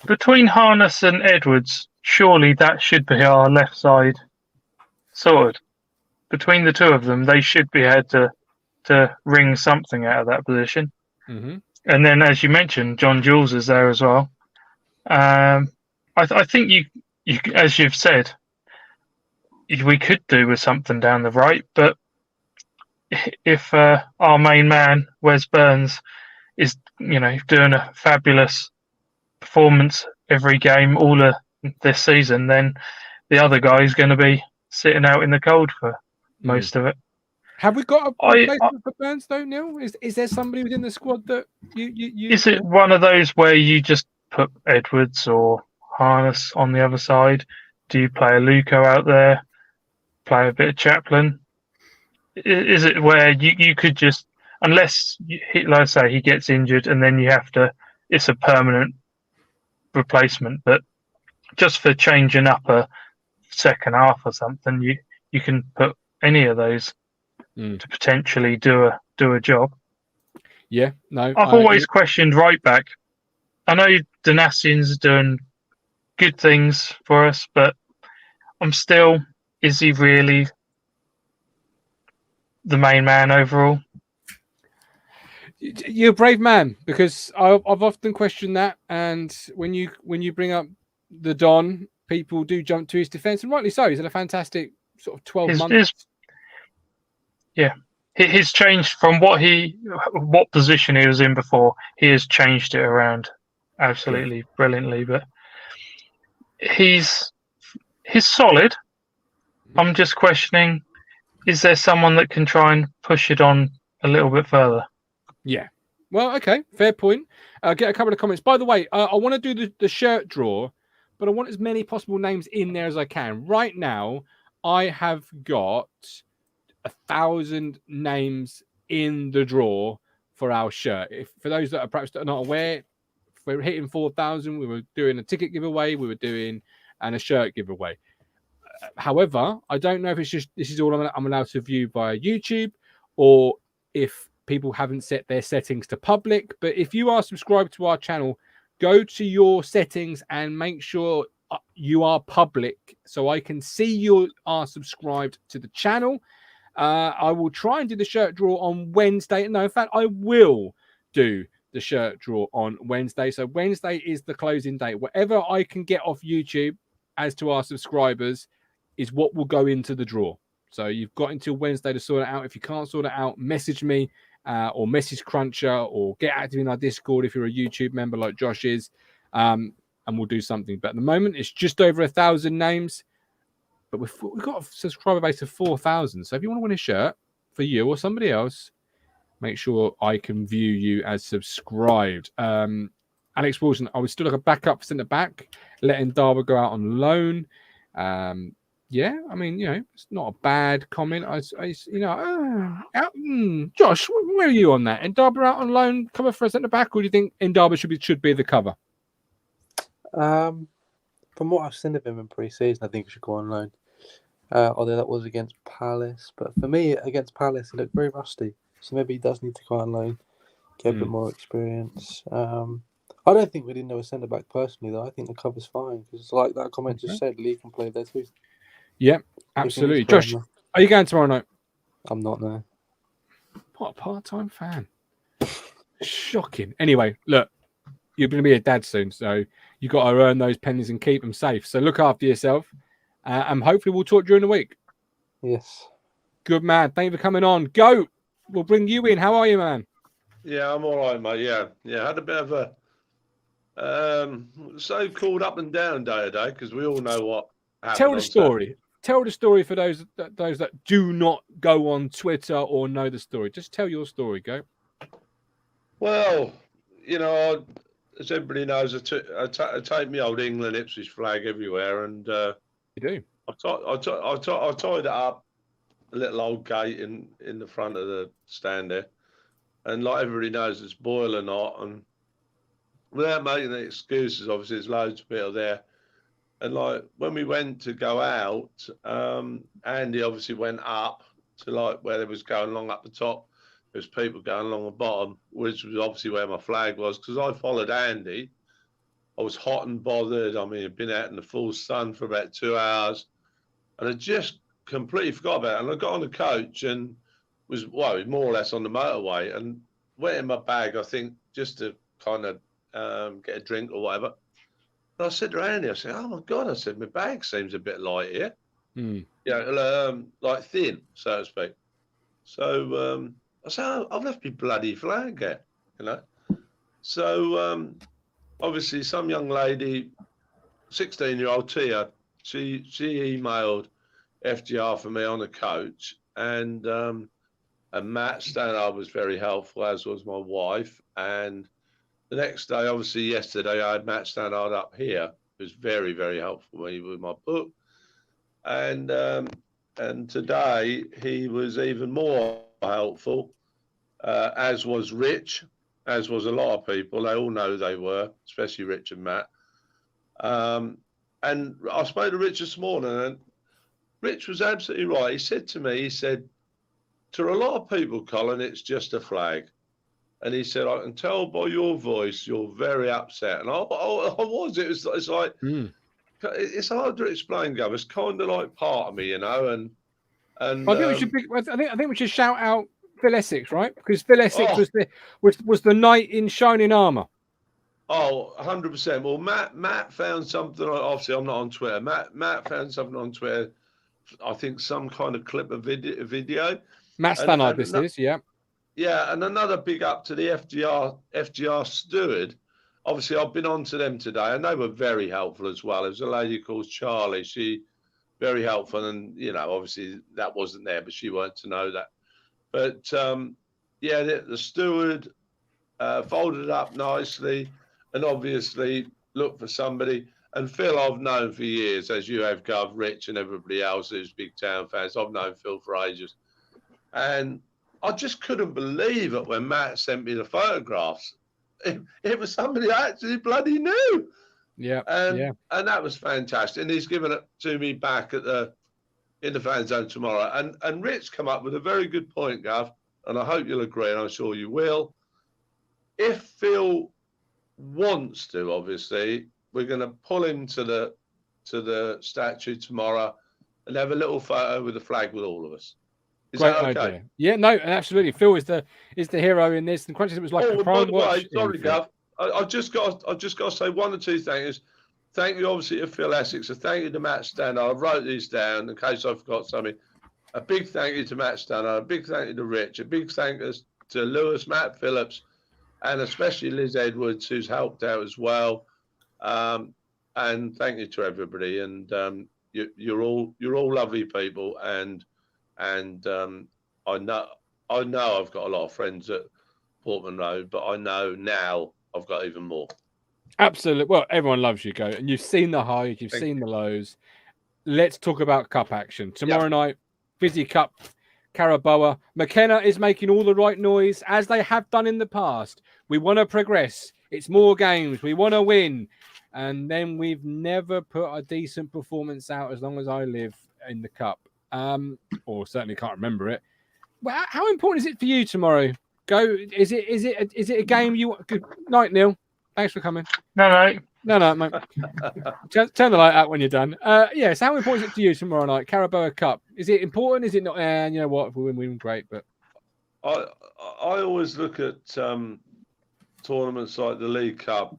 between Harness and Edwards, surely that should be our left side sorted. Between the two of them, they should be able to wring something out of that position. Mm-hmm. And then, as you mentioned, John Jules is there as well. I think you, as you've said, we could do with something down the right, but if our main man, Wes Burns, is doing a fabulous performance every game all of this season, then the other guy is going to be sitting out in the cold for most of it. Have we got a replacement for Burns though, Neil? Is there somebody within the squad that you Is it one of those where you just put Edwards or Harness on the other side? Do you play a Luco out there? Play a bit of Chaplin? Is it where you could just, unless, like I say, he gets injured and then you have to, it's a permanent replacement, but just for changing up a second half or something, you can put any of those to potentially do a job. Yeah, no. I've always questioned right back. I know Danassian's doing good things for us, but I'm still, is he really the main man overall? You're a brave man, because I've often questioned that, and when you bring up the Don, people do jump to his defence, and rightly so. He's had a fantastic sort of 12 months. He's changed from what position he was in before. He has changed it around absolutely brilliantly, but he's solid. I'm just questioning, is there someone that can try and push it on a little bit further? Yeah. Well, okay, fair point. Get a couple of comments. By the way, I want to do the shirt draw, but I want as many possible names in there as I can. Right now, I have got 1,000 names in the draw for our shirt. For those that are perhaps not aware, if we're hitting 4,000, we were doing a ticket giveaway, we were doing a shirt giveaway. However, I don't know if it's just this is all I'm allowed to view via YouTube, or if people haven't set their settings to public. But if you are subscribed to our channel, go to your settings and make sure you are public so I can see you are subscribed to the channel. I will try and do the shirt draw on Wednesday. No, in fact, I will do the shirt draw on Wednesday. So Wednesday is the closing date. Whatever I can get off YouTube as to our subscribers is what will go into the draw. So you've got until Wednesday to sort it out. If you can't sort it out, message me or message Cruncher, or get active in our Discord if you're a YouTube member like Josh is, and we'll do something. But at the moment, it's just over 1,000 names. But we've got a subscriber base of 4,000. So if you want to win a shirt for you or somebody else, make sure I can view you as subscribed. Alex Wilson, I would still like a backup centre back, letting Darby go out on loan. Yeah, I mean, it's not a bad comment. Josh, where are you on that? Ndaba out on loan, cover for a centre back, or do you think Ndaba should be the cover? From what I've seen of him in pre-season, I think he should go on loan. Although that was against Palace, but for me, against Palace, he looked very rusty. So maybe he does need to go on loan, get a bit more experience. I don't think we didn't know a centre back personally, though. I think the cover's fine because, like that comment just said, Lee can play there too. Yeah, absolutely. Josh, are you going tomorrow night? I'm not there. What a part-time fan. Shocking. Anyway, look, you're going to be a dad soon, so you've got to earn those pennies and keep them safe. So look after yourself, and hopefully we'll talk during the week. Yes. Good man. Thank you for coming on. Goat, we'll bring you in. How are you, man? Yeah, I'm all right, mate. Yeah. Had a bit of a so-called up and down day today because we all know what happened. Tell the story. Tell the story for those that do not go on Twitter or know the story. Just tell your story, Go. Well, as everybody knows, I take my old England Ipswich flag everywhere, and you do. I tied it up a little old gate in the front of the stand there, and like everybody knows, it's boiling hot, and without making any excuses, obviously, there's loads of people there. And like when we went to go out, Andy obviously went up to like where they was going along up the top. There was people going along the bottom, which was obviously where my flag was. Because I followed Andy, I was hot and bothered. I mean, I'd been out in the full sun for about 2 hours, and I just completely forgot about it. And I got on the coach and was more or less on the motorway, and went in my bag, I think, just to kind of get a drink or whatever. And I said to Andy, I said, "Oh my God!" I said, "My bag seems a bit light here, like thin, so to speak." So I said, "Oh, I've left my bloody flag here, So obviously, some young lady, 16-year-old Tia, she emailed FGR for me on the coach, and Matt Stannard was very helpful, as was my wife, and the next day, obviously yesterday, I had Matt Stannard up here, who was very, very helpful me with my book. And today, he was even more helpful, as was Rich, as was a lot of people. They all know they were, especially Rich and Matt. And I spoke to Rich this morning, and Rich was absolutely right. He said to me, to a lot of people, Colin, it's just a flag. And he said, "I can tell by your voice you're very upset." And I was. It's like it's hard to explain, Gov. It's kind of like part of me, And I think we should shout out Phil Essex, right? Because Phil Essex was the knight in shining armour. Oh, 100%. Well, Matt found something. Obviously, I'm not on Twitter. Matt found something on Twitter. I think some kind of clip of video. Matt Stannard, this is, yeah. Yeah, and another big up to the FGR steward. Obviously, I've been on to them today, and they were very helpful as well. There was a lady called Charlie. She very helpful, and obviously that wasn't there, but she wanted to know that. But the steward folded it up nicely, and obviously looked for somebody. And Phil, I've known for years, as you have, Gov, Rich, and everybody else who's big town fans. I've known Phil for ages, and I just couldn't believe it when Matt sent me the photographs. It was somebody I actually bloody knew. Yeah. And that was fantastic. And he's given it to me back in the fan zone tomorrow. And Rich come up with a very good point, Gav, and I hope you'll agree, and I'm sure you will. If Phil wants to, obviously, we're going to pull him to the statue tomorrow and have a little photo with the flag with all of us. Is Great that okay? idea. Yeah, no, absolutely. Phil is the hero in this. And Crunches, it was like a prime watch. Sorry, Gav. I just got to say one or two things. Thank you, obviously, to Phil Essex. Thank you to Matt Stannard. I wrote these down in case I forgot something. A big thank you to Matt Stannard. A big thank you to Rich. A big thank you to Lewis, Matt Phillips, and especially Liz Edwards, who's helped out as well. And thank you to everybody. And you're all lovely people. And I know I've got a lot of friends at Portman Road, but I know now I've got even more. Absolutely. Well, everyone loves you, Go, and you've seen the highs, you've seen the lows. Let's talk about cup action tomorrow night. Fizzy Cup, Caraboa. McKenna is making all the right noise, as they have done in the past. We want to progress. It's more games. We want to win. And then we've never put a decent performance out as long as I live in the cup. Or certainly can't remember it. Well, how important is it for you tomorrow? Go. Is it a game you? Good night, Neil. Thanks for coming. No. No, mate. Turn the light out when you're done. So how important is it to you tomorrow night? Carabao Cup. Is it important? Is it not? And you know what? If we win, great. But I always look at tournaments like the League Cup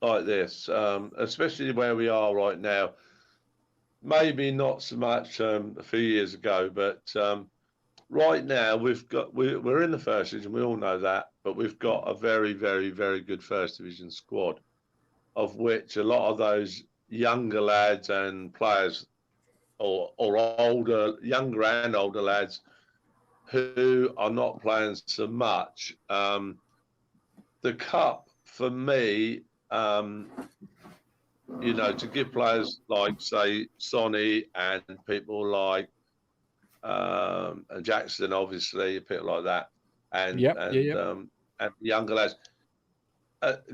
like this, especially where we are right now. Maybe not so much a few years ago, but right now we're in the first division. We all know that, but we've got a very, very, very good first division squad, of which a lot of those younger lads and players, or older, younger and older lads, who are not playing so much. The cup for me, to give players like, say, Sonny and people like Jackson, obviously, people like that, and younger lads.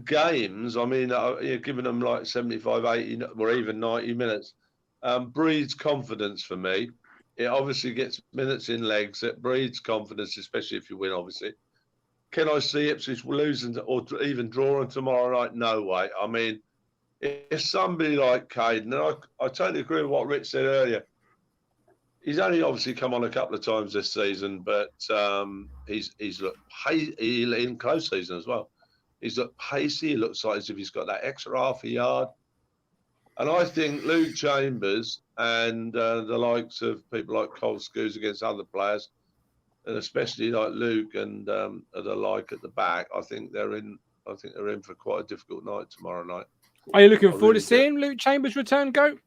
Games, I mean, you're giving them like 75, 80, or even 90 minutes, breeds confidence for me. It obviously gets minutes in legs. It breeds confidence, especially if you win, obviously. Can I see Ipswich losing or even drawing tomorrow night? No way. I mean, if somebody like Caden, and I totally agree with what Rich said earlier, he's only obviously come on a couple of times this season, but he's looked in close season as well. He's looked pacey. He looks like as if he's got that extra half a yard. And I think Luke Chambers and the likes of people like Cole Scoos against other players, and especially like Luke and the like at the back, I think they're in for quite a difficult night tomorrow night. Are you looking forward to seeing Luke Chambers return, Goat?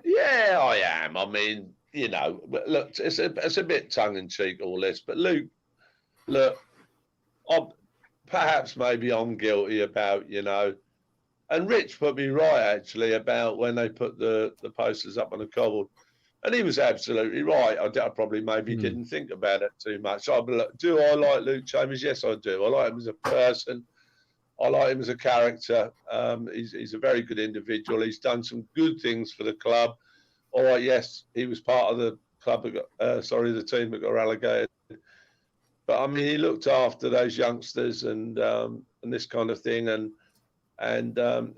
Yeah, I am. I mean, look, it's a bit tongue in cheek all this, but Luke, look, perhaps maybe I'm guilty about, and Rich put me right actually about when they put the posters up on the cobble, and he was absolutely right. I probably maybe didn't think about it too much. Do I like Luke Chambers? Yes, I do. I like him as a person. I like him as a character. He's a very good individual. He's done some good things for the club. All right, yes, he was part of the club. The team that got relegated. But I mean, he looked after those youngsters and this kind of thing, and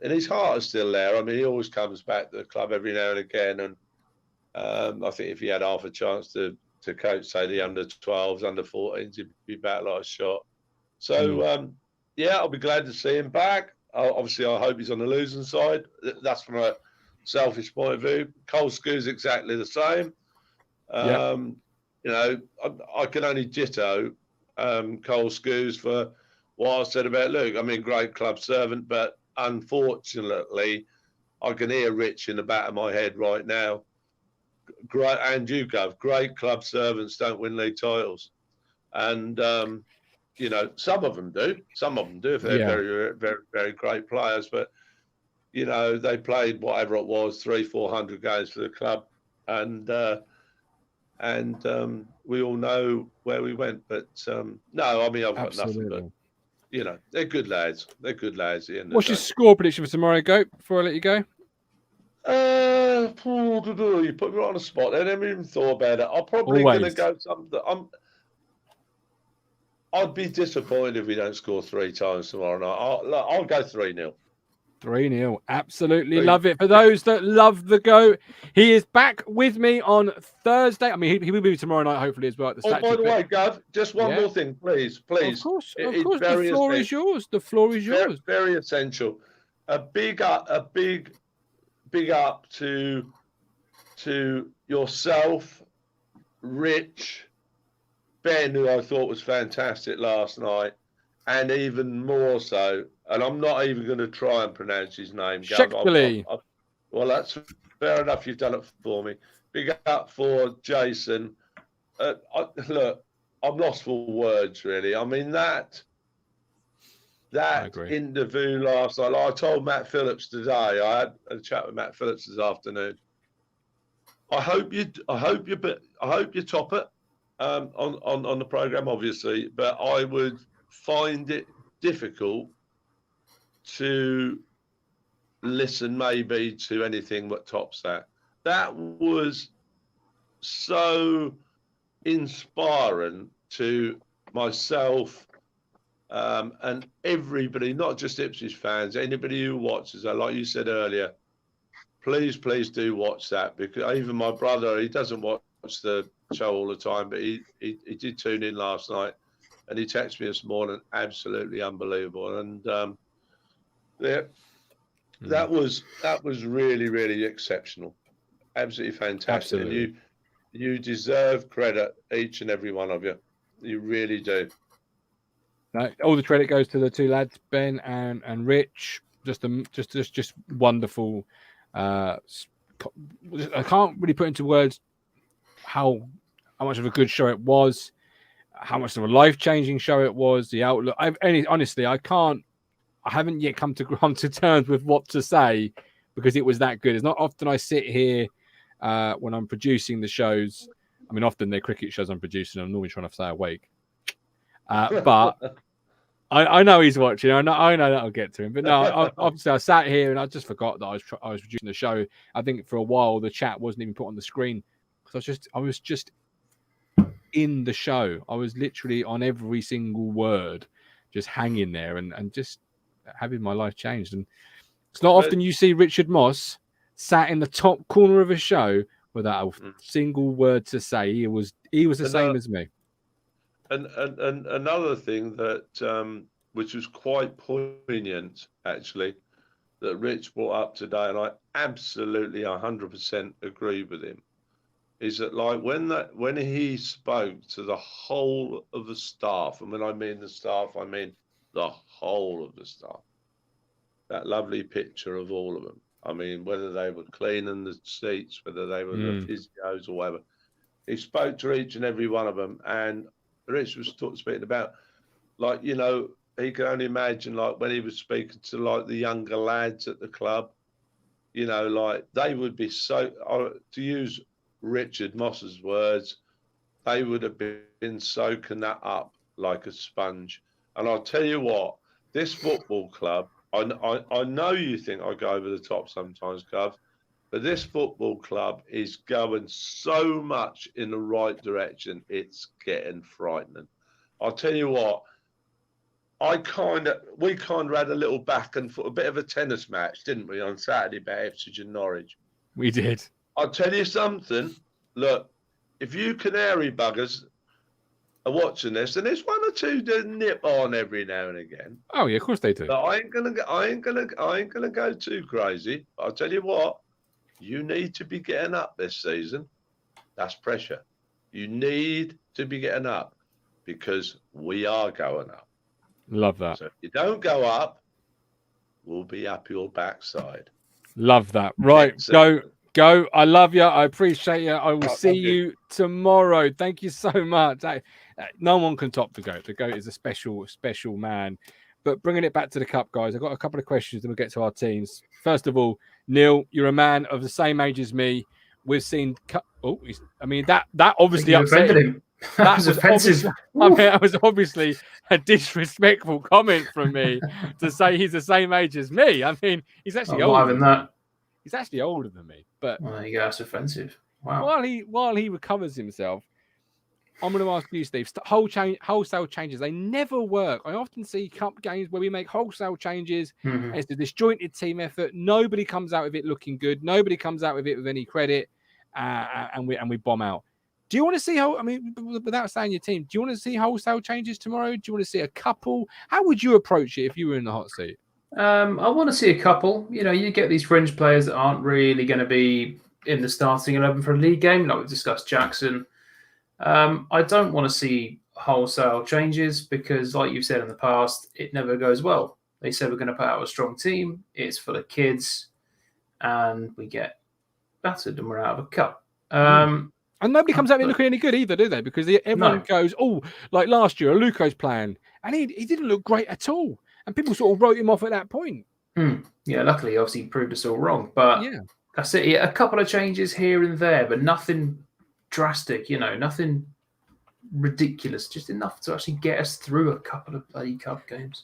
his heart is still there. I mean, he always comes back to the club every now and again. And I think if he had half a chance to coach, say, the under-12s, under-14s, he'd be back like a shot. So. I'll be glad to see him back. Obviously, I hope he's on the losing side. That's from a selfish point of view. Cole Scoos exactly the same. I can only ditto Cole Scoos for what I said about Luke. I mean, great club servant, but unfortunately, I can hear Rich in the back of my head right now. Great, and you go. Great club servants don't win league titles, and some of them do. Some of them do if they're very, very, very great players. But they played whatever it was, 300-400 games for the club, and we all know where we went. But no, I mean I've got nothing. But they're good lads. They're good lads. What's your score prediction for tomorrow, Goat? Before I let you go. You put me on the spot. I never even thought about it. I'm probably going to go something. I'd be disappointed if we don't score 3 times tomorrow night. I'll go 3-0. 3-0. Absolutely love it. For those that love the Goat, he is back with me on Thursday. I mean, he will be tomorrow night, hopefully, as well. At the statue. By the way, Gav, just one more thing, please. Of course. The floor is yours. The floor is yours. Very essential. A big up to yourself, Rich, Ben, who I thought was fantastic last night, and even more so, and I'm not even going to try and pronounce his name. Well, that's fair enough. You've done it for me. Big up for Jason. Look, I'm lost for words, really. I mean, that interview last night, I told Matt Phillips today, I had a chat with Matt Phillips this afternoon. I hope you top it. On the programme, obviously, but I would find it difficult to listen maybe to anything that tops that. That was so inspiring to myself, And everybody, not just Ipswich fans, anybody who watches, like you said earlier, please do watch that, because even my brother, he doesn't watch the show all the time, but he did tune in last night, and he texted me this morning, absolutely unbelievable. And that was really exceptional, absolutely fantastic. Absolutely. And you deserve credit, each and every one of you. You really do. No, all the credit goes to the two lads, Ben and Rich. Just wonderful. I can't really put into words how much of a good show it was, how much of a life-changing show it was. The outlook. Honestly, I haven't yet come to terms with what to say, because it was that good. It's not often I sit here when I'm producing the shows. I mean, often they're cricket shows I'm producing. I'm normally trying to stay awake. But I know he's watching. I know that'll get to him. But no, obviously I sat here and I just forgot that I was producing the show. I think for a while the chat wasn't even put on the screen, because I was just in the show. I was literally on every single word, just hanging there and just having my life changed. And it's not often you see Richard Moss sat in the top corner of a show without a single word to say. He was the same as me. And another thing that which was quite poignant, actually, that Rich brought up today, and I absolutely 100% agree with him, is that like when he spoke to the whole of the staff, and when I mean the staff, I mean the whole of the staff. That lovely picture of all of them. I mean, whether they were cleaning the seats, whether they were the physios or whatever. He spoke to each and every one of them, and Rich was speaking about, like, you know, he could only imagine, like, when he was speaking to, like, the younger lads at the club, you know, like, they would be so, to use Richard Moss's words, they would have been soaking that up like a sponge. And I'll tell you what, this football club, I know you think I go over the top sometimes, Gov, but this football club is going so much in the right direction, it's getting frightening. I'll tell you what, we kind of had a little back and forth, a bit of a tennis match, didn't we, on Saturday about Ipswich and Norwich? We did. I'll tell you something. Look, if you canary buggers are watching this, and there's one or two that nip on every now and again. Oh yeah, of course they do. But I ain't gonna go too crazy. I'll tell you what, you need to be getting up this season. That's pressure. You need to be getting up, because we are going up. Love that. So if you don't go up, we'll be up your backside. Love that. Right, go. I love you. I appreciate you. I will see you tomorrow. Thank you so much. No one can top the GOAT. The GOAT is a special man. But bringing it back to the cup, guys, I've got a couple of questions, then we'll get to our teams. First of all, Neil, you're a man of the same age as me. We've seen. That obviously upset him. That was offensive. That was obviously a disrespectful comment from me to say he's the same age as me. I mean, he's actually older than that. He's actually older than me. But well, there you go. That's offensive. Wow. While he recovers himself, I'm going to ask you, Steve. Wholesale changes, they never work. I often see cup games where we make wholesale changes. It's a disjointed team effort. Nobody comes out of it looking good. Nobody comes out of it with any credit, and we bomb out. Do you want to see without saying your team, do you want to see wholesale changes tomorrow? Do you want to see a couple? How would you approach it if you were in the hot seat? I want to see a couple. You know, you get these fringe players that aren't really going to be in the starting 11 for a league game, like we discussed Jackson. I don't want to see wholesale changes because, like you've said in the past, it never goes well. They said we're going to put out a strong team. It's full of kids, and we get battered and we're out of a cup. And nobody comes out looking any good either, do they? Because everyone goes, oh, like last year, Aluko's playing, and he didn't look great at all. And people sort of wrote him off at that point. Yeah, luckily, obviously, he proved us all wrong. But yeah, that's it. Yeah, a couple of changes here and there, but nothing drastic, nothing ridiculous. Just enough to actually get us through a couple of bloody cup games.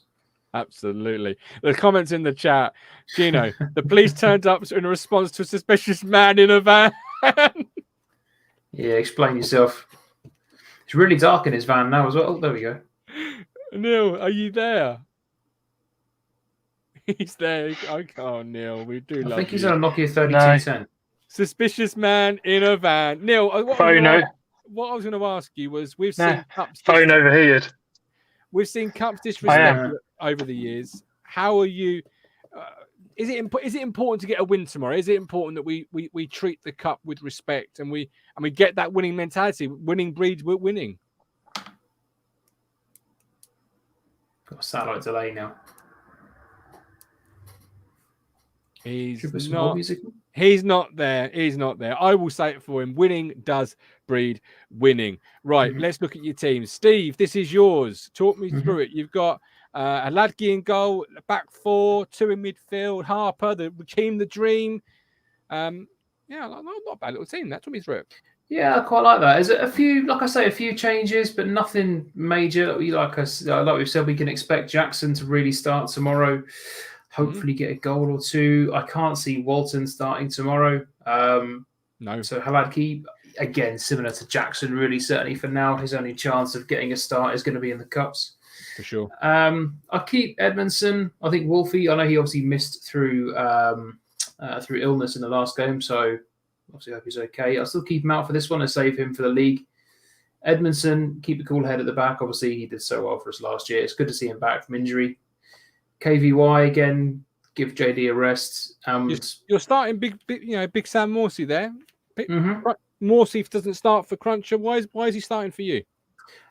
Absolutely. The comments in the chat, Gino, the police turned up in response to a suspicious man in a van. Yeah, explain yourself. It's really dark in his van now as well. There we go. Neil, are you there? He's there. Oh, Neil, we do I love think he's you. on a Nokia 3210. Suspicious man in a van. Neil, what I was going to ask you was, we've seen cups. Phone overheated. We've seen cups disrespected over the years. How are you? Is it important to get a win tomorrow? Is it important that we treat the cup with respect and we get that winning mentality? Winning breeds winning. Got a satellite delay now. He's not there. He's not there. I will say it for him. Winning does breed winning. Right. Let's look at your team. Steve, this is yours. Talk me through it. You've got Aladgi in goal, back four, two in midfield, Harper, the team, the dream. Not a bad little team. Talk me through it. Yeah, I quite like that. Is it a few, like I say, a few changes, but nothing major. Like we've said, we can expect Jackson to really start tomorrow. Hopefully get a goal or two. I can't see Walton starting tomorrow. No. So Haladki, again, similar to Jackson, really, certainly for now, his only chance of getting a start is going to be in the Cups. For sure. I keep Edmondson. I think Wolfie, I know he obviously missed through illness in the last game, so obviously I hope he's okay. I'll still keep him out for this one and save him for the league. Edmondson, keep a cool head at the back. Obviously, he did so well for us last year. It's good to see him back from injury. KVY again, give JD a rest. You're starting big Sam Morsey there. Morsey doesn't start for Cruncher. Why is he starting for you?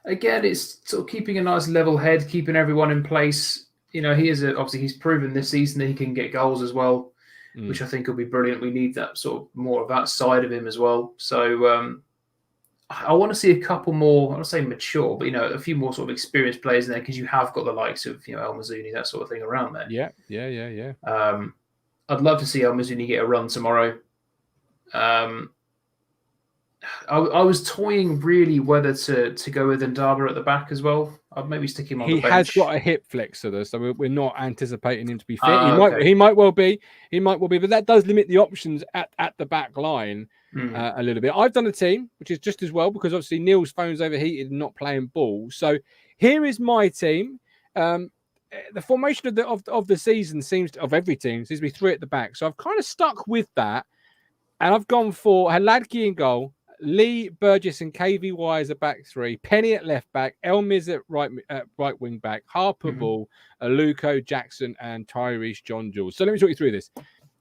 Again, it's sort of keeping a nice level head, keeping everyone in place. He is obviously he's proven this season that he can get goals as well, which I think will be brilliant. We need that sort of more of that side of him as well. So I want to see a couple more, I don't say mature, but, a few more sort of experienced players in there because you have got the likes of, El Mazzuni, that sort of thing around there. Yeah. I'd love to see El Mazzuni get a run tomorrow. I was toying really whether to go with Ndaba at the back as well. I'd maybe stick him on the bench. He has got a hip flexor, so we're not anticipating him to be fit. He might well be, but that does limit the options at the back line a little bit. I've done a team, which is just as well, because obviously Neil's phone's overheated and not playing ball. So here is my team. The formation of the season of every team seems to be three at the back. So I've kind of stuck with that, and I've gone for Haladki in goal, Lee, Burgess, and KVY as a back three. Penny at left back. Elmiz at right wing back. Harper, Ball, Aluko, Jackson, and Tyrese John Jules. So let me talk you through this.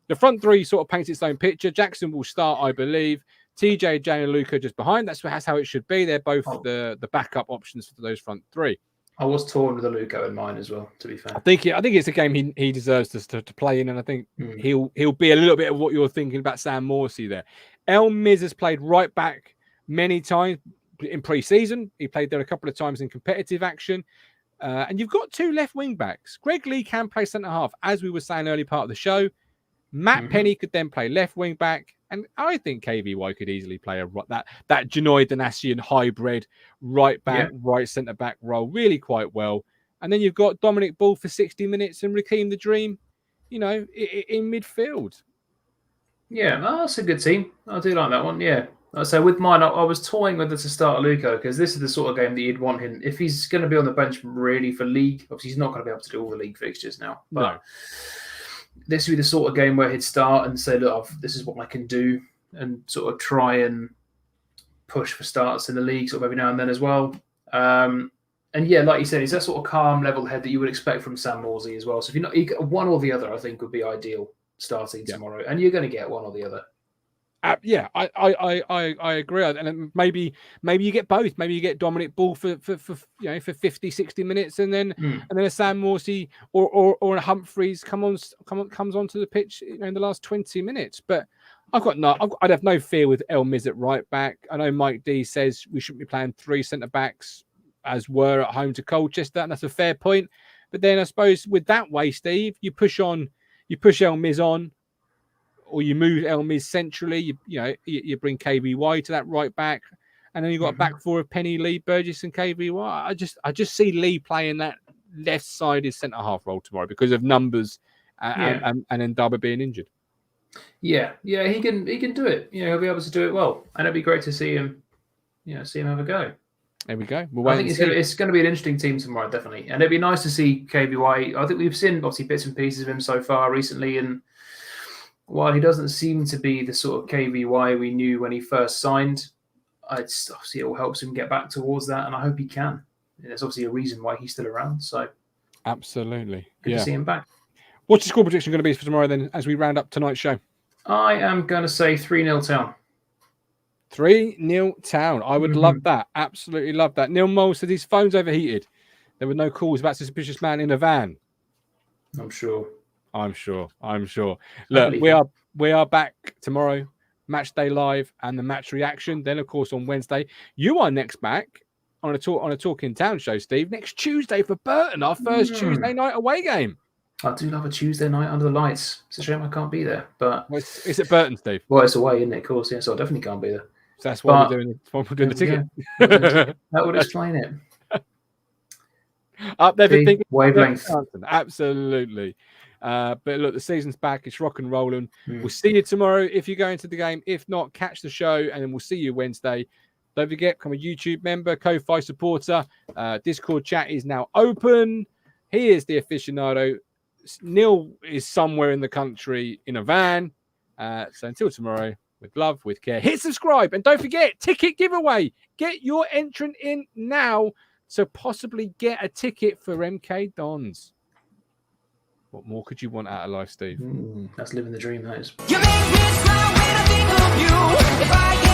The front three sort of paints its own picture. Jackson will start, I believe. TJ, Jane, and Aluko just behind. That's how it should be. They're both the backup options for those front three. I was torn with Aluko in mine as well, to be fair. I think it's a game he deserves to play in, and I think he'll be a little bit of what you're thinking about Sam Morsey there. El Miz has played right back many times in pre-season. He played there a couple of times in competitive action. And you've got two left wing backs. Greg Lee can play centre half, as we were saying early part of the show. Matt Penny could then play left wing back. And I think KVY could easily play that Janoy Danasian hybrid right back, right centre back role really quite well. And then you've got Dominic Ball for 60 minutes and Raheem the Dream, in midfield. Yeah, that's a good team. I do like that one. Yeah. So with mine, I was toying whether to start Aluko because this is the sort of game that you'd want him. If he's going to be on the bench really for league, obviously he's not going to be able to do all the league fixtures now. But this would be the sort of game where he'd start and say, look, this is what I can do, and sort of try and push for starts in the league sort of every now and then as well. And yeah, like you said, it's that sort of calm, level head that you would expect from Sam Morsey as well. So if you're not one or the other, I think would be ideal starting tomorrow, and you're going to get one or the other. I agree, and maybe you get both. Maybe you get Dominic Ball for 50, 60 minutes, and then a Sam Morsey or a Humphreys comes onto the pitch in the last 20 minutes. But I'd have no fear with El Miz at right back. I know Mike D says we shouldn't be playing three centre backs as were at home to Colchester, and that's a fair point. But then I suppose with that way, Steve, you push El Miz on. Or you move El Miz centrally, you bring KVY to that right back, and then you've got a back four of Penny, Lee, Burgess, and KVY. I just see Lee playing that left-sided centre half role tomorrow because of numbers and Ndaba being injured. Yeah, he can do it. He'll be able to do it well, and it'd be great to see him, have a go. There we go. I think it's going to be an interesting team tomorrow, definitely. And it'd be nice to see KVY. I think we've seen obviously bits and pieces of him so far recently. And while he doesn't seem to be the sort of KVY we knew when he first signed, obviously it all helps him get back towards that. And I hope he can. And there's obviously a reason why he's still around. So absolutely. Good to see him back. What's your score prediction going to be for tomorrow then as we round up tonight's show? I am going to say 3-0 Town. 3-0 Town. I would love that. Absolutely love that. Neil Mowles said his phone's overheated. There were no calls about suspicious man in a van. I'm sure. Look, we are back tomorrow. Match day live and the match reaction. Then, of course, on Wednesday, you are next back on a Talking Town show, Steve. Next Tuesday for Burton, our first Tuesday night away game. I do love a Tuesday night under the lights. It's a shame I can't be there, but it's at Burton, Steve. Well, it's away, isn't it? Of course, yeah. So I definitely can't be there. So that's why we're doing the ticket. That would explain it. Up there, big wavelength. Absolutely. But look, the season's back. It's rock and rolling. We'll see you tomorrow if you go into the game. If not, catch the show, and then we'll see you Wednesday. Don't forget, become a YouTube member, Ko-Fi supporter. Discord chat is now open. He is the aficionado. Neil is somewhere in the country in a van. So until tomorrow, with love, with care, hit subscribe. And don't forget, ticket giveaway. Get your entrant in now to possibly get a ticket for MK Dons. What more could you want out of life, Steve? That's living the dream, that is. You make me smile when I think of you. If I